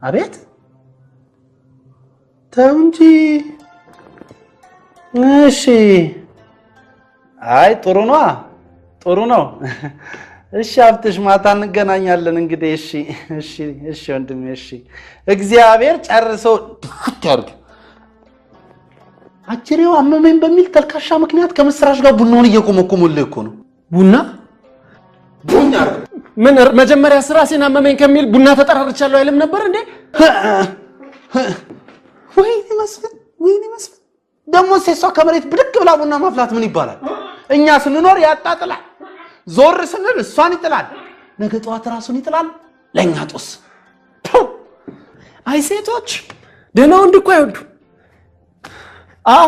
አቤት ተው እንጂ። እሺ አይ ጥሩ ነው ጥሩ ነው። እሺ አብትሽ ማታ እንገናኛለን እንግዲህ። እሺ እሺ እሺ ወንድሜ እሺ። እግዚአብሔር ጨርሶ ያርግ። አጭሬው አመመኝ በሚል ተልካሻ ምክንያት ከምስራሽ ጋር ቡናውን እየቆመቆሙልህ እኮ ነው። ቡና ምን መጀመሪያ ስራ ሲናመመኝ ከሚል ቡና ተጠራርቻለሁ አይልም ነበር እንዴ? ወይኔ መስፍን ደግሞ ሴሷ ከመሬት ብድግ ብላ ቡና ማፍላት ምን ይባላል? እኛ ስንኖር ያጣጥላል፣ ዞር ስንል እሷን ይጥላል፣ ነገ ጠዋት ራሱን ይጥላል። ለኛ ጦስ። አይ ሴቶች ደህና ወንድ እኮ አይወዱ።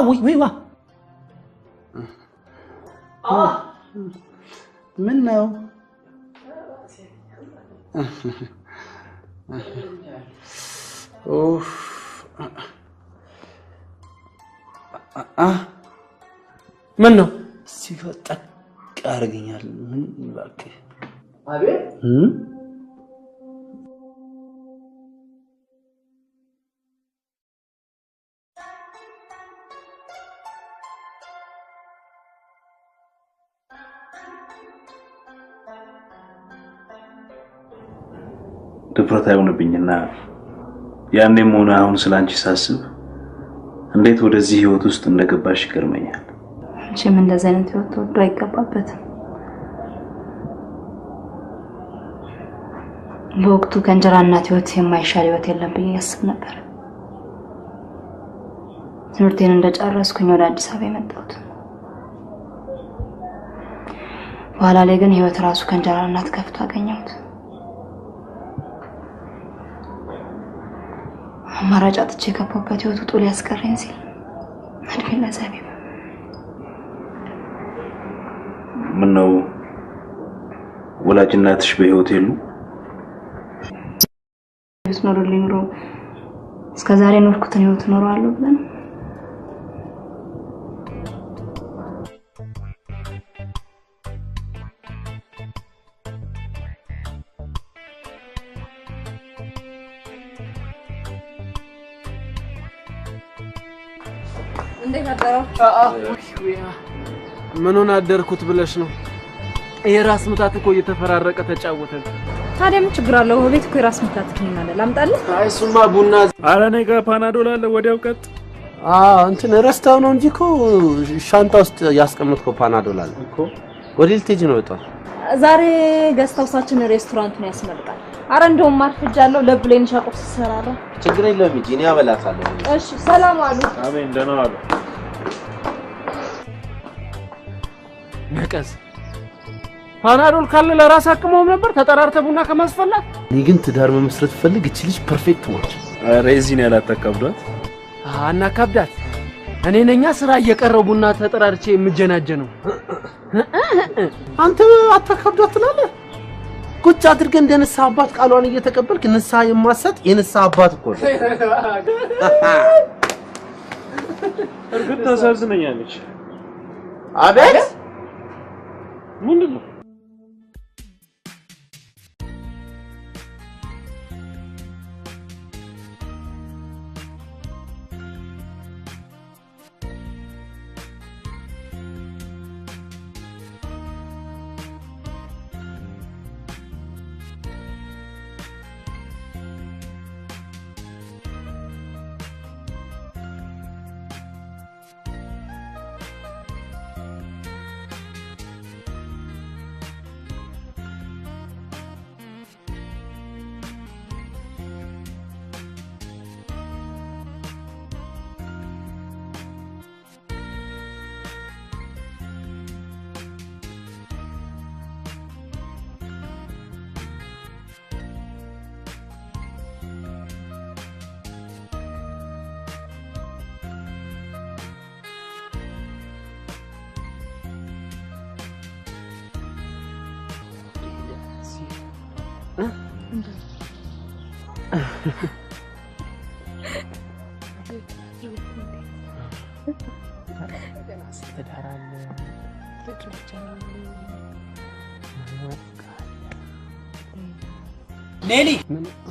ወይ ምን ነው ምን ነው ሲፈጠቅ ያርገኛል? ምን እባክህ። አቤት ድፍረት አይሆንብኝና ያኔም ሆነ አሁን ስላንቺ ሳስብ እንዴት ወደዚህ ህይወት ውስጥ እንደገባሽ ይገርመኛል። አንቺም እንደዚህ አይነት ህይወት ወዶ አይገባበትም። በወቅቱ ከእንጀራ እናት ህይወት የማይሻል ህይወት የለም ብዬ አስብ ነበር። ትምህርቴን እንደጨረስኩኝ ወደ አዲስ አበባ የመጣሁት። በኋላ ላይ ግን ህይወት ራሱ ከእንጀራ እናት ከፍቶ አገኘሁት። አማራጭ አጥቼ ከፖበት ህይወት ውጡ ሊያስቀረኝ ሲል እድሜ ለዘቢብ። ምን ነው ወላጅ እናትሽ በህይወት የሉ? ኖሮልኝ ኑሮ እስከዛሬ ኖርኩትን ህይወት ኖራለሁ ብለን እንዴት አደረው? ምኑን አደርኩት ብለሽ ነው? የራስ ምታት እኮ እየተፈራረቀ ተጫወተን። ታዲያ ምን ችግር አለው? ቤት እኮ የራስ ምታት ክኒን አለ። ላምጣልህ? አይ እሱማ ቡና ኧረ እኔ ጋር ፓናዶል አለ። ወዲያው ቀጥ እንትን ረስታው ነው እንጂ እኮ ሻንጣ ውስጥ ያስቀመጥከው ፓናዶል አለ እኮ። ወዴት ልትሄጂ ነው? በጣም ዛሬ ገስት ሃውሳችን ሬስቶራንቱን ያስመርቃል። አረ እንደውም ማርፍጃለሁ። ለብሌን ሻቆፍ ሲሰራራ ችግር የለውም እንጂ እኔ አበላታለሁ። እሺ ሰላም አሉ። አሜን ደህና ዋሉ። ነቀዝ ፓናዶል ካለ ለራስ አቅመውም ነበር ተጠራርተ ቡና ከማስፈላት። እኔ ግን ትዳር መመስረት ፈልግ እቺ ልጅ ፐርፌክት ነች። ኧረ እዚህን ያላተከብዷት እና ከብዳት እኔ ነኛ ስራ እየቀረው ቡና ተጠራርቼ የምጀናጀነው። አንተ አተከብዷት ትላለህ? ቁጭ አድርገህ እንደ ንስሐ አባት ቃሏን እየተቀበልክ ንስሐ የማሰጥ የንስሐ አባት እኮ ነው። እርግጥ ታሳዝነኛለች። አቤት ምንድን ነው?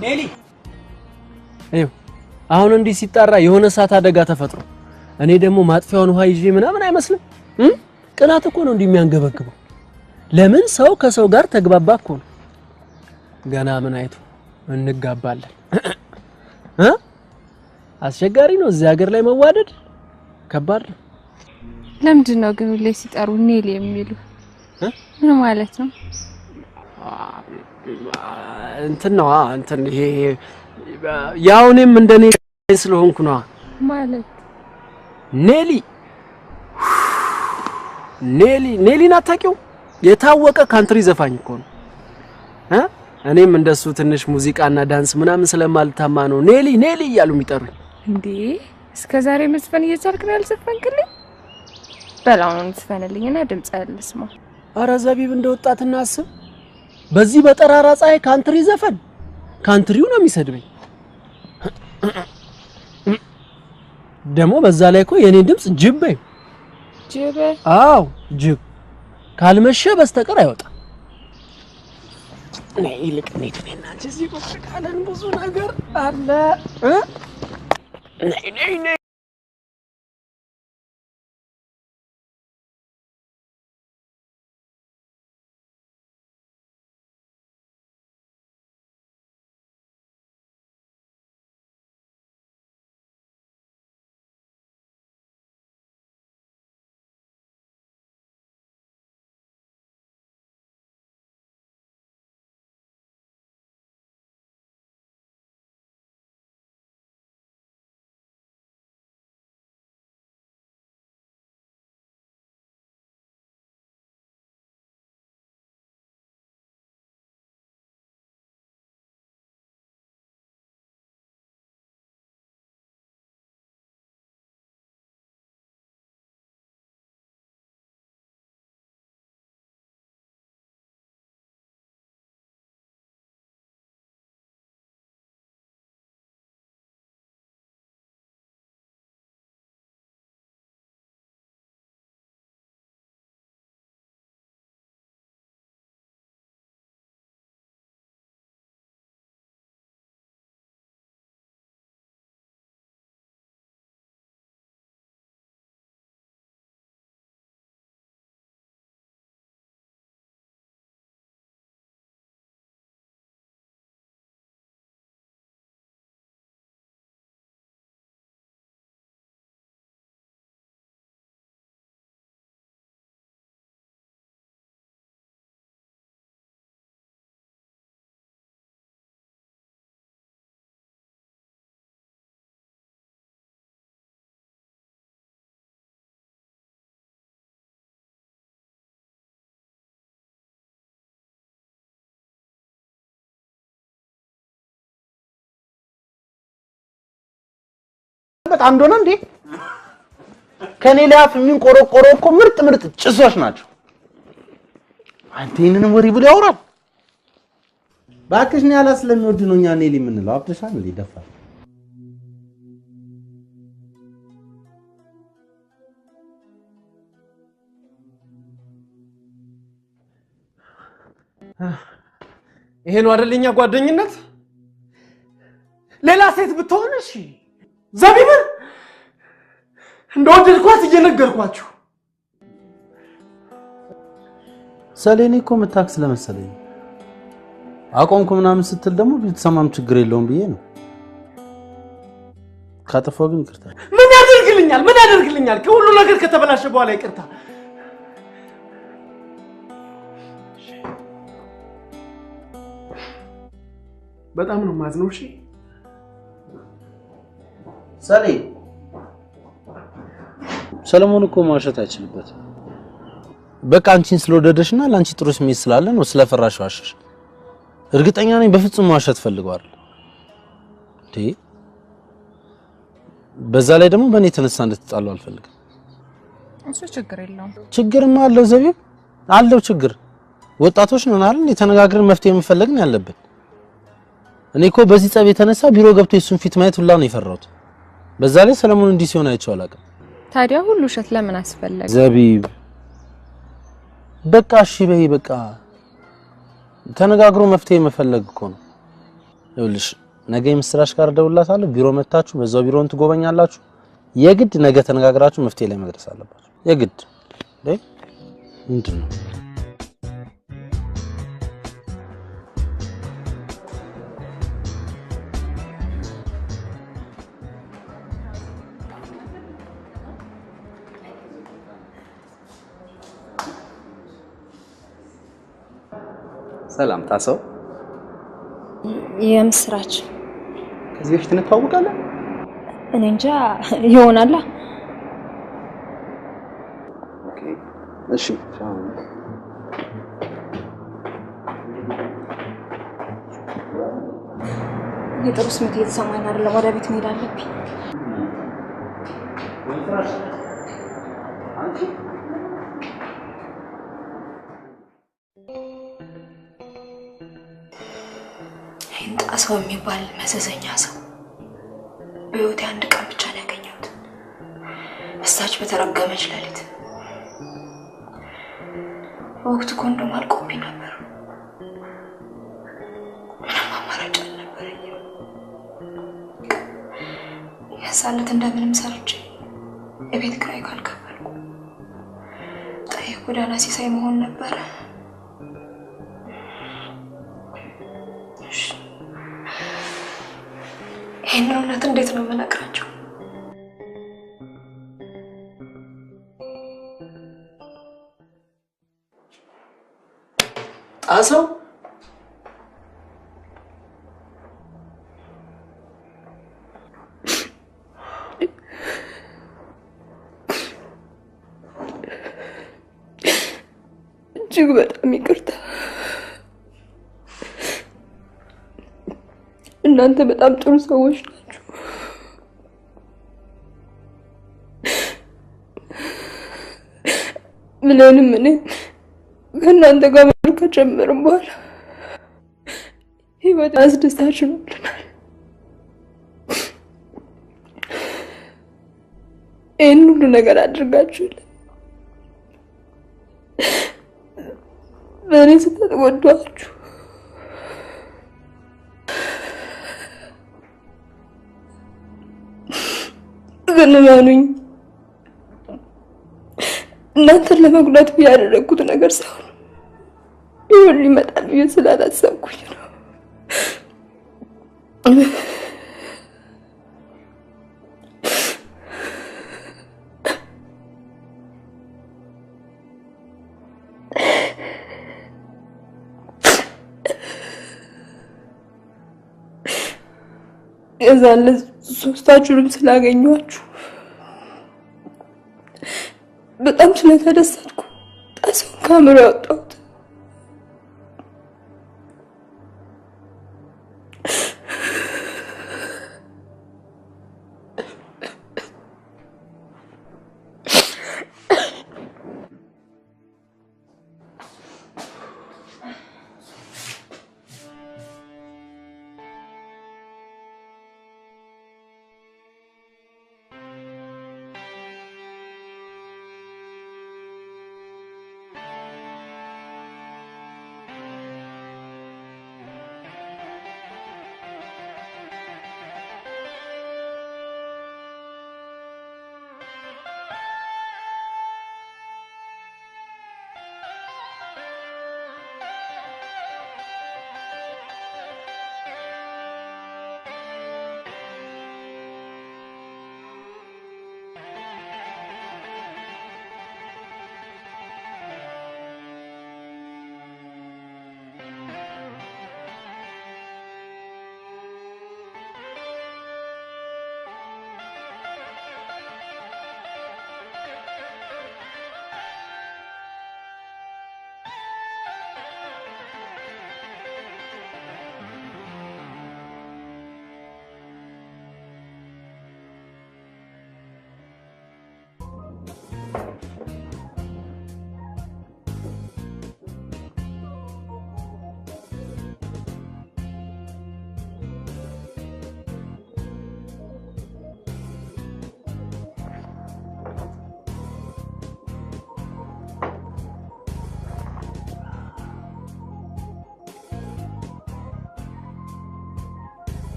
ኔሊ አይው አሁን እንዲህ ሲጣራ የሆነ ሰዓት አደጋ ተፈጥሮ እኔ ደግሞ ማጥፊያውን ውሃ ይዤ ምናምን አይመስልም። ቅናት እኮ ነው እንደሚያንገበግበው። ለምን ሰው ከሰው ጋር ተግባባ እኮ ነው። ገና ምን አይቶ እንጋባለን። አስቸጋሪ ነው እዚህ ሀገር ላይ መዋደድ ከባድ ነው። ለምንድን ነው ግን ሁሌ ሲጠሩ ኔሊ የሚሉ? ምን ማለት ነው? እንትን ነው እንትን ይሄ ያው እኔም እንደኔ ስለሆንኩ ነው ማለት ኔሊን አታውቂው? የታወቀ ካንትሪ ዘፋኝ እኮ ነው። እኔም እንደሱ ትንሽ ሙዚቃና ዳንስ ምናምን ስለማልታማ ነው ኔሊ እያሉ የሚጠሩኝ። እንዴ እስከዛሬ መስፈን እየቻልክ ነው ያልዘፈንክልኝ? በላውን ትፈንልኝና ድምጽ ያልስማ። ኧረ ዘቢብ እንደወጣትና አስብ። በዚህ በጠራራ ፀሐይ ካንትሪ ዘፈን ካንትሪው ነው የሚሰድበኝ። ደግሞ በዛ ላይ እኮ የኔ ድምጽ ጅብ በይ። ጅብ? አዎ ጅብ ካልመሸ በስተቀር አይወጣም። ነይ ይልቅ ነይና እዚህ ቁጭ ካለን ብዙ ነገር አለ። ነይ በጣም እንደሆነ እንዴ ከኔ ላይ አፍ የሚንቆረቆረው እኮ ምርጥ ጭሶች ናቸው። አንተ ይሄንን ወሬ ብሎ ያወራል። ባክሽ ነው ያላ ስለሚወድ ነው እኛ ኔሊ የምንለው። አብደሻል እንዴ ደፋ ይሄ ነው አይደለኛ ጓደኝነት? ሌላ ሴት ብትሆን እሺ ዘቢብን እንደወደድኳት እየነገርኳችሁ። ሰሌኔ እኮ መታክስ ለመሰለኝ አቆምኩ ምናምን ስትል ደግሞ ብትሰማም ችግር የለውም ብዬ ነው። ካጠፋው ግን ይቅርታ። ምን ያደርግልኛል? ከሁሉ ነገር ከተበላሸ በኋላ ይቅርታ። በጣም ነው ማዝነው። እሺ ሰለሞን እኮ ማውሸት አይችልበት። በቃ አንቺን ስለወደደሽና ላንቺ ጥሩ ስሜት ስላለ ነው ስለፈራሽ ዋሸሽ። እርግጠኛ ነኝ በፍጹም ማውሸት ፈልጓል እንዴ። በዛ ላይ ደግሞ በእኔ ተነሳ እንድትጣሉ አልፈልግም። እሱ ችግር የለውም። ችግርማ አለው ዘቢብ አለው ችግር። ወጣቶች ነን አይደል? የተነጋግረን መፍትሄ መፈለግ ነው ያለብን። እኔ እኮ በዚህ ጸብ የተነሳ ቢሮ ገብቶ የሱን ፊት ማየት ሁላ ነው የፈራሁት። በዛ ላይ ሰለሞን እንዲህ ሲሆን አይቼው አላውቅም። ታዲያ ሁሉ ውሸት ለምን አስፈለገ? ዘቢብ በቃ እሺ በይ በቃ ተነጋግሮ መፍትሄ መፈለግ እኮ ነው። ይኸውልሽ ነገ የምስራች ጋር ደውላታለሁ። ቢሮ መታችሁ በዛው ቢሮውን ትጎበኛላችሁ። የግድ ነገ ተነጋግራችሁ መፍትሄ ላይ መድረስ አለባችሁ። የግድ አይ ምንድን ነው ሰላም ታሰው የምስራች ከዚህ በፊት እንተዋወቃለን? እኔ እንጃ ይሆናል። ኦኬ እሺ የጥሩ ስሜት እየተሰማኝ አይደለም። ወደ ቤት መሄድ አለብኝ። ጣሰው የሚባል መዘዘኛ ሰው በህይወቴ አንድ ቀን ብቻ ነው ያገኘሁት። እሳች በተረገመች ሌሊት ወቅቱ ኮንዶም አልቆብኝ ነበር። ምንም አማራጭ አልነበረኝም። ያሳለት እንደምንም ሰርቼ የቤት ኪራይ ካልከፈልኩ የጎዳና ሲሳይ መሆን ነበረ። ይሄንን እውነት እንዴት ነው የምነግራቸው? ጣሰው እጅግ በጣም ይቅርታ። እናንተ በጣም ጥሩ ሰዎች ናችሁ። ምንም እኔ ከእናንተ ጋር መኖር ከጀመርን በኋላ ህይወት አስደሳች ሆኖልናል። ይህን ሁሉ ነገር አድርጋችሁልን በእኔ ስህተት ወዷችሁ ግን ማኑኝ እናንተን ለመጉዳት ያደረኩት ነገር ሳይሆን ይሁን ይመጣል ብዬ ስላላሰብኩኝ ነው። የዛን ሶስታችሁንም ስላገኘኋችሁ በጣም ስለተደሰትኩ ጣሰውን ካሜራ ያወጣሁት።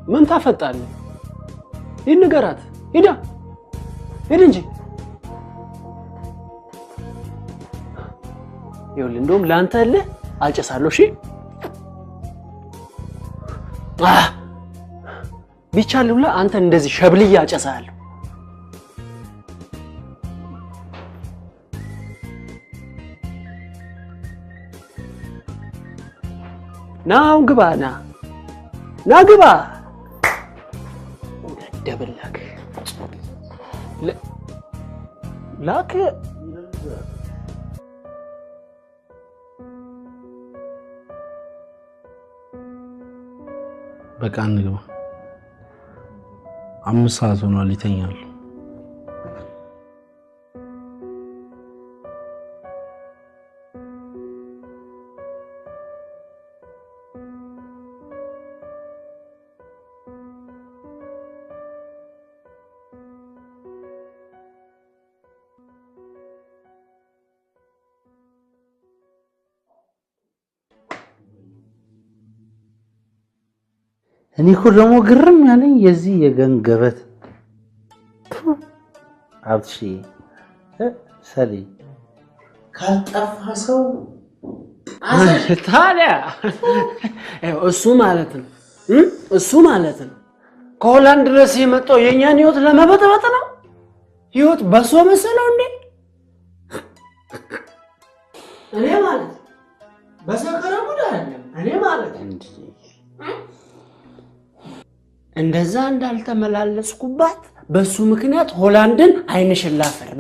ምን ታፈጣለህ? ሂድ ንገራት። ሂድ እንጂ ይኸውልህ፣ እንደውም ለአንተ ልህ አጨሳለሁ። እሺ ቢቻልህ ብለህ አንተ እንደዚህ ሸብልዬ አጨሳለሁ። ናው ግባ ና ግባ ደብላክ ላክ በቃ እንግባ። 5 ሰዓት ሆኗል፣ ይተኛሉ። እኔ እኮ ደግሞ ግርም ያለኝ የዚህ የገንገበት አብሺ ሰሊ ካልጠፋ ሰው ታዲያ እሱ ማለት ነው ከሆላንድ ድረስ የመጣው የኛን ህይወት ለመበጥበጥ ነው። ህይወት በሶ መሰለው እንዴ? እኔ ማለት በሰከረ ሙድ አይደለም። እኔ ማለት እንደዛ እንዳልተመላለስኩባት በሱ ምክንያት ሆላንድን አይንሽን ላፈር።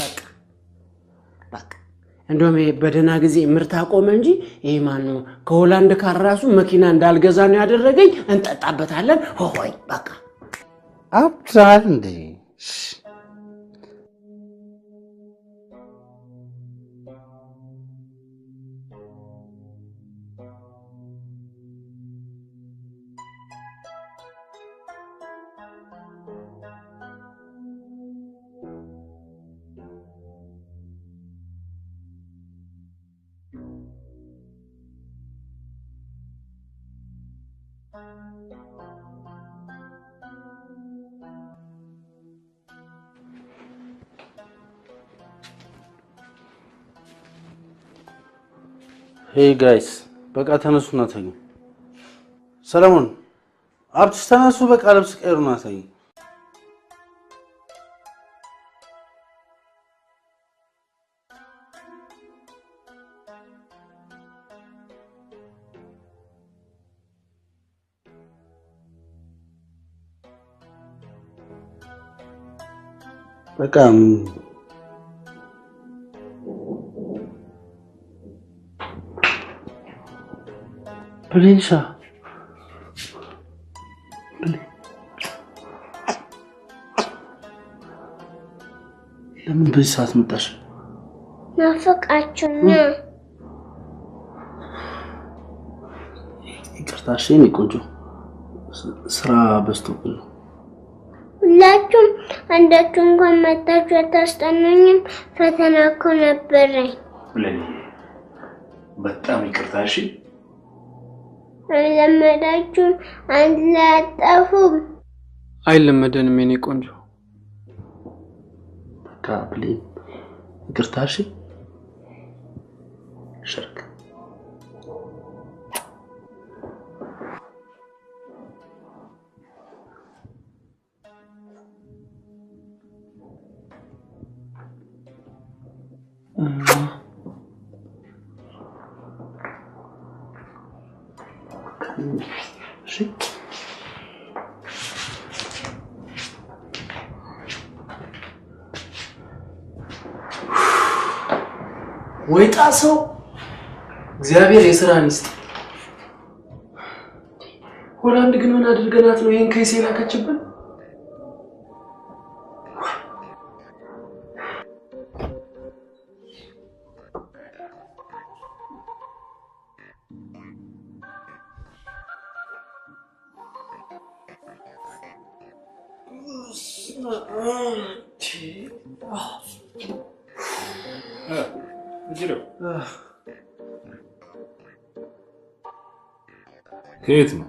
በቃ እንደውም በደህና ጊዜ ምርት አቆመ እንጂ ይሄ ማን ነው ከሆላንድ ካራሱ መኪና እንዳልገዛ ነው ያደረገኝ። እንጠጣበታለን። ሆይ በቃ አብዛን እንዴ ሄይ ጋይስ በቃ ተነሱና ተኙ። ሰለሞን አብትሽ ተነሱ፣ በቃ ልብስ ቀይሩና ተኙ። በቃ ብሌንሻ ለምን በዚህ ሰዓት መጣሽ? ናፈቃችሁኝ። ይቅርታ እሺ። የኔ ቆንጆ ስራ በዝቶብኝ ነው። ሁላችሁም አንዳችሁ እንኳን መጣችሁ አታስጠኑኝም። ፈተና እኮ ነበረኝ። ብሌን በጣም ይቅርታ እሺ። ለመዳችሁ አንድ ላይ አጠፉም። አይለመደንም የኔ ቆንጆ። በቃ ብሌን ይቅርታ እሺ። ሸርክ ወይ ጣሰው እግዚአብሔር የሥራን ይስጥ። ሆላንድ ግን ምን አድርገናት ነው ይሄን ከይሴ ላከችብን? ከየት ነው?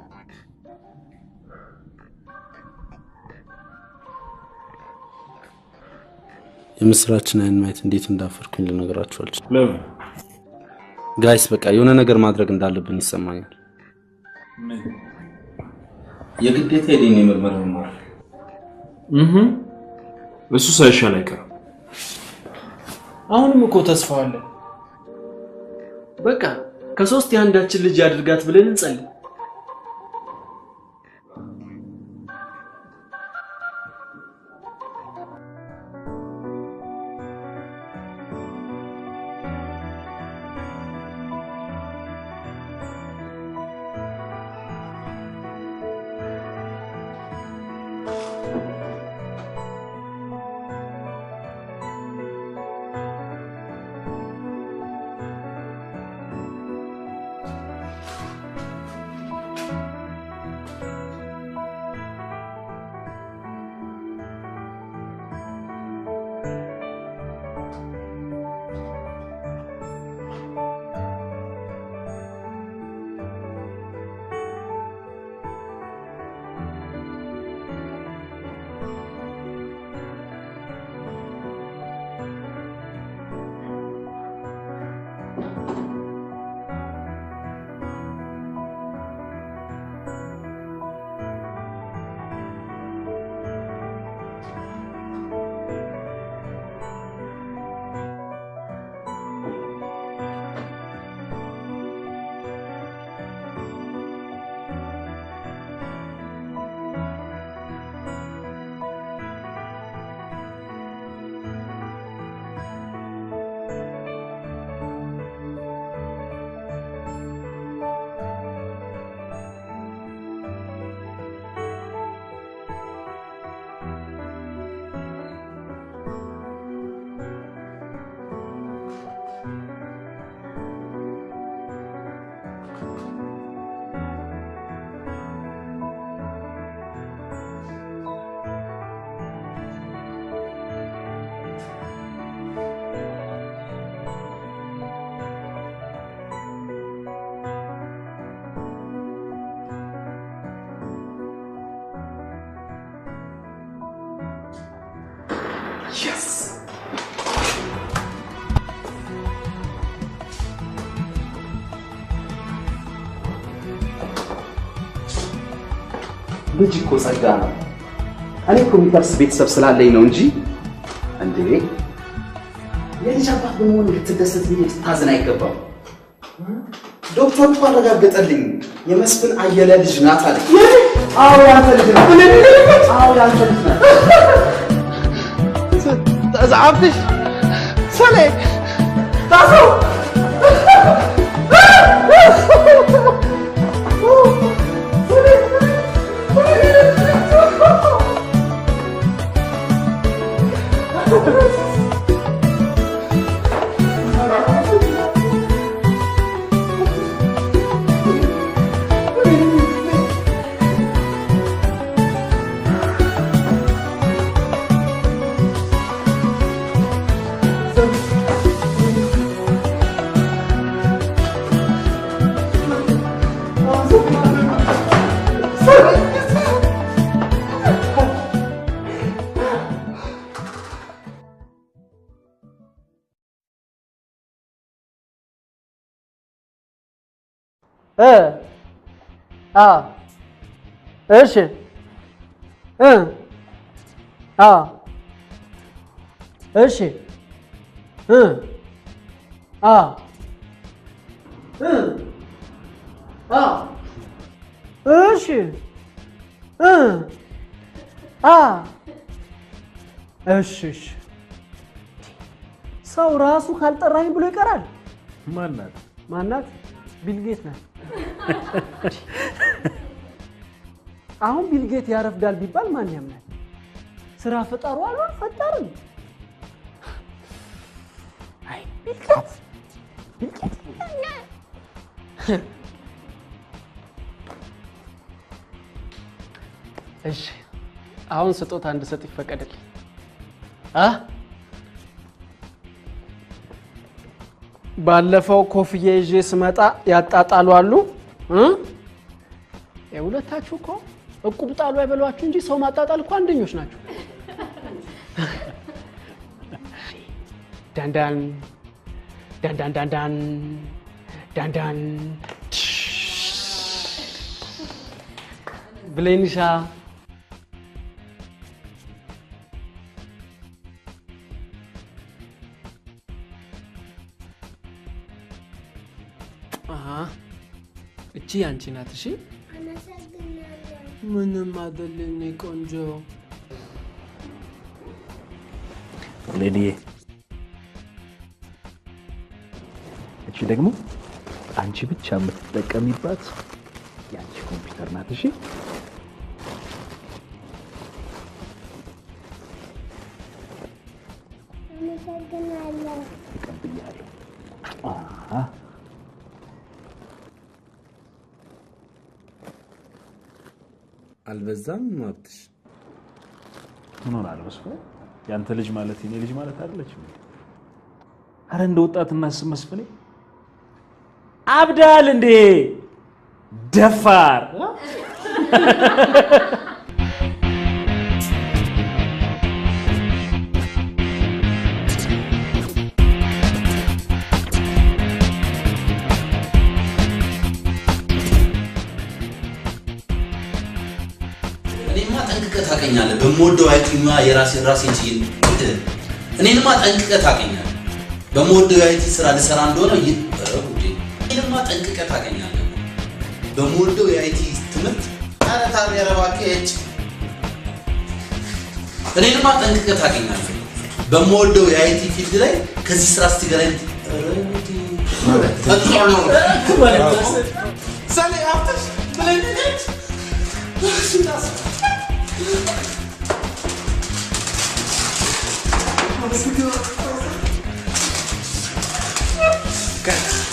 የምስራችን አይን ማየት እንዴት እንዳፈርኩኝ ልነግራችሁ አልችልም። ለምን ጋይስ በቃ የሆነ ነገር ማድረግ እንዳለብን ይሰማኛል። የግዴታ የዲኤንኤ ምርመራ ማድረግ እሱ ሳይሻል አይቀርም። አሁንም እኮ ተስፋ አለ። በቃ ከሶስት የአንዳችን ልጅ ያድርጋት ብለን እንጸልይ። Yes! ልጅ እኮ ጸጋ ነው። እኔ እኮ የሚደርስ ቤተሰብ ስላለኝ ነው እንጂ እንዴ የልጅ አባት በመሆን ልትደሰት ብዬ ልታዝን አይገባም። ዶክተር እኮ አረጋገጠልኝ የመስፍን አየለ ልጅ ናት አለኝ። አዎ ያንተ ልጅ ናት። አዎ ያንተ ልጅ ናት። ተዛብሽ ሰሌ ታሱ እሺ እሺ እሺ ሰው ራሱ ካልጠራኝ ብሎ ይቀራል። ማናት? ቢልጌት ናት። አሁን ቢልጌት ያረፍዳል ቢባል ማን ያምናል? ስራ ፈጣሩ አልሆን ፈጣርን። አይ ቢልጌት እሺ አሁን ስጦታ እንድሰጥ ይፈቀድልኝ። ባለፈው ኮፍዬ ይዤ ስመጣ ያጣጣሉ አሉ። የሁለታችሁ እኮ እቁብ ጣሉ አይበሏችሁ እንጂ ሰው ማጣጣል እኮ አንደኞች ናቸው። ዳንዳን ዳንዳን ዳንዳን ዳንዳን ብሌንሻ እቺ አንቺ ናት። እሺ ምንም አይደለም ቆንጆ ሌሊዬ። እቺ ደግሞ አንቺ ብቻ የምትጠቀሚባት የአንቺ ኮምፒውተር ናት። እሺ ተቀብያለሁ። አልበዛም ማብትሽ? ምን ሆነ አልበስኩ? ያንተ ልጅ ማለት የኔ ልጅ ማለት አይደለች? አረ እንደ ወጣት እናስብ መስፍኔ። አብዳል እንዴ ደፋር። እኔማ ጠንቅቀህ ታውቀኛለህ። በምወደው አይቲኛ ራሴን ችዬ እኔንማ ጠንቅቀህ ታውቀኛለህ። በምወደው የአይቲ ስራ ልሰራ እንደሆነ እኔንማ ጠንቅቀህ ታውቀኛለህ። በምወደው የአይቲ ትምህርት ኧረ እባክህ እኔንማ ጠንቅቀህ ታውቀኛለህ። በምወደው የአይቲ ፊልድ ላይ ከዚህ ስራ ስትገናኝ ሰሌ አፍተሽ ብለኝ Guys.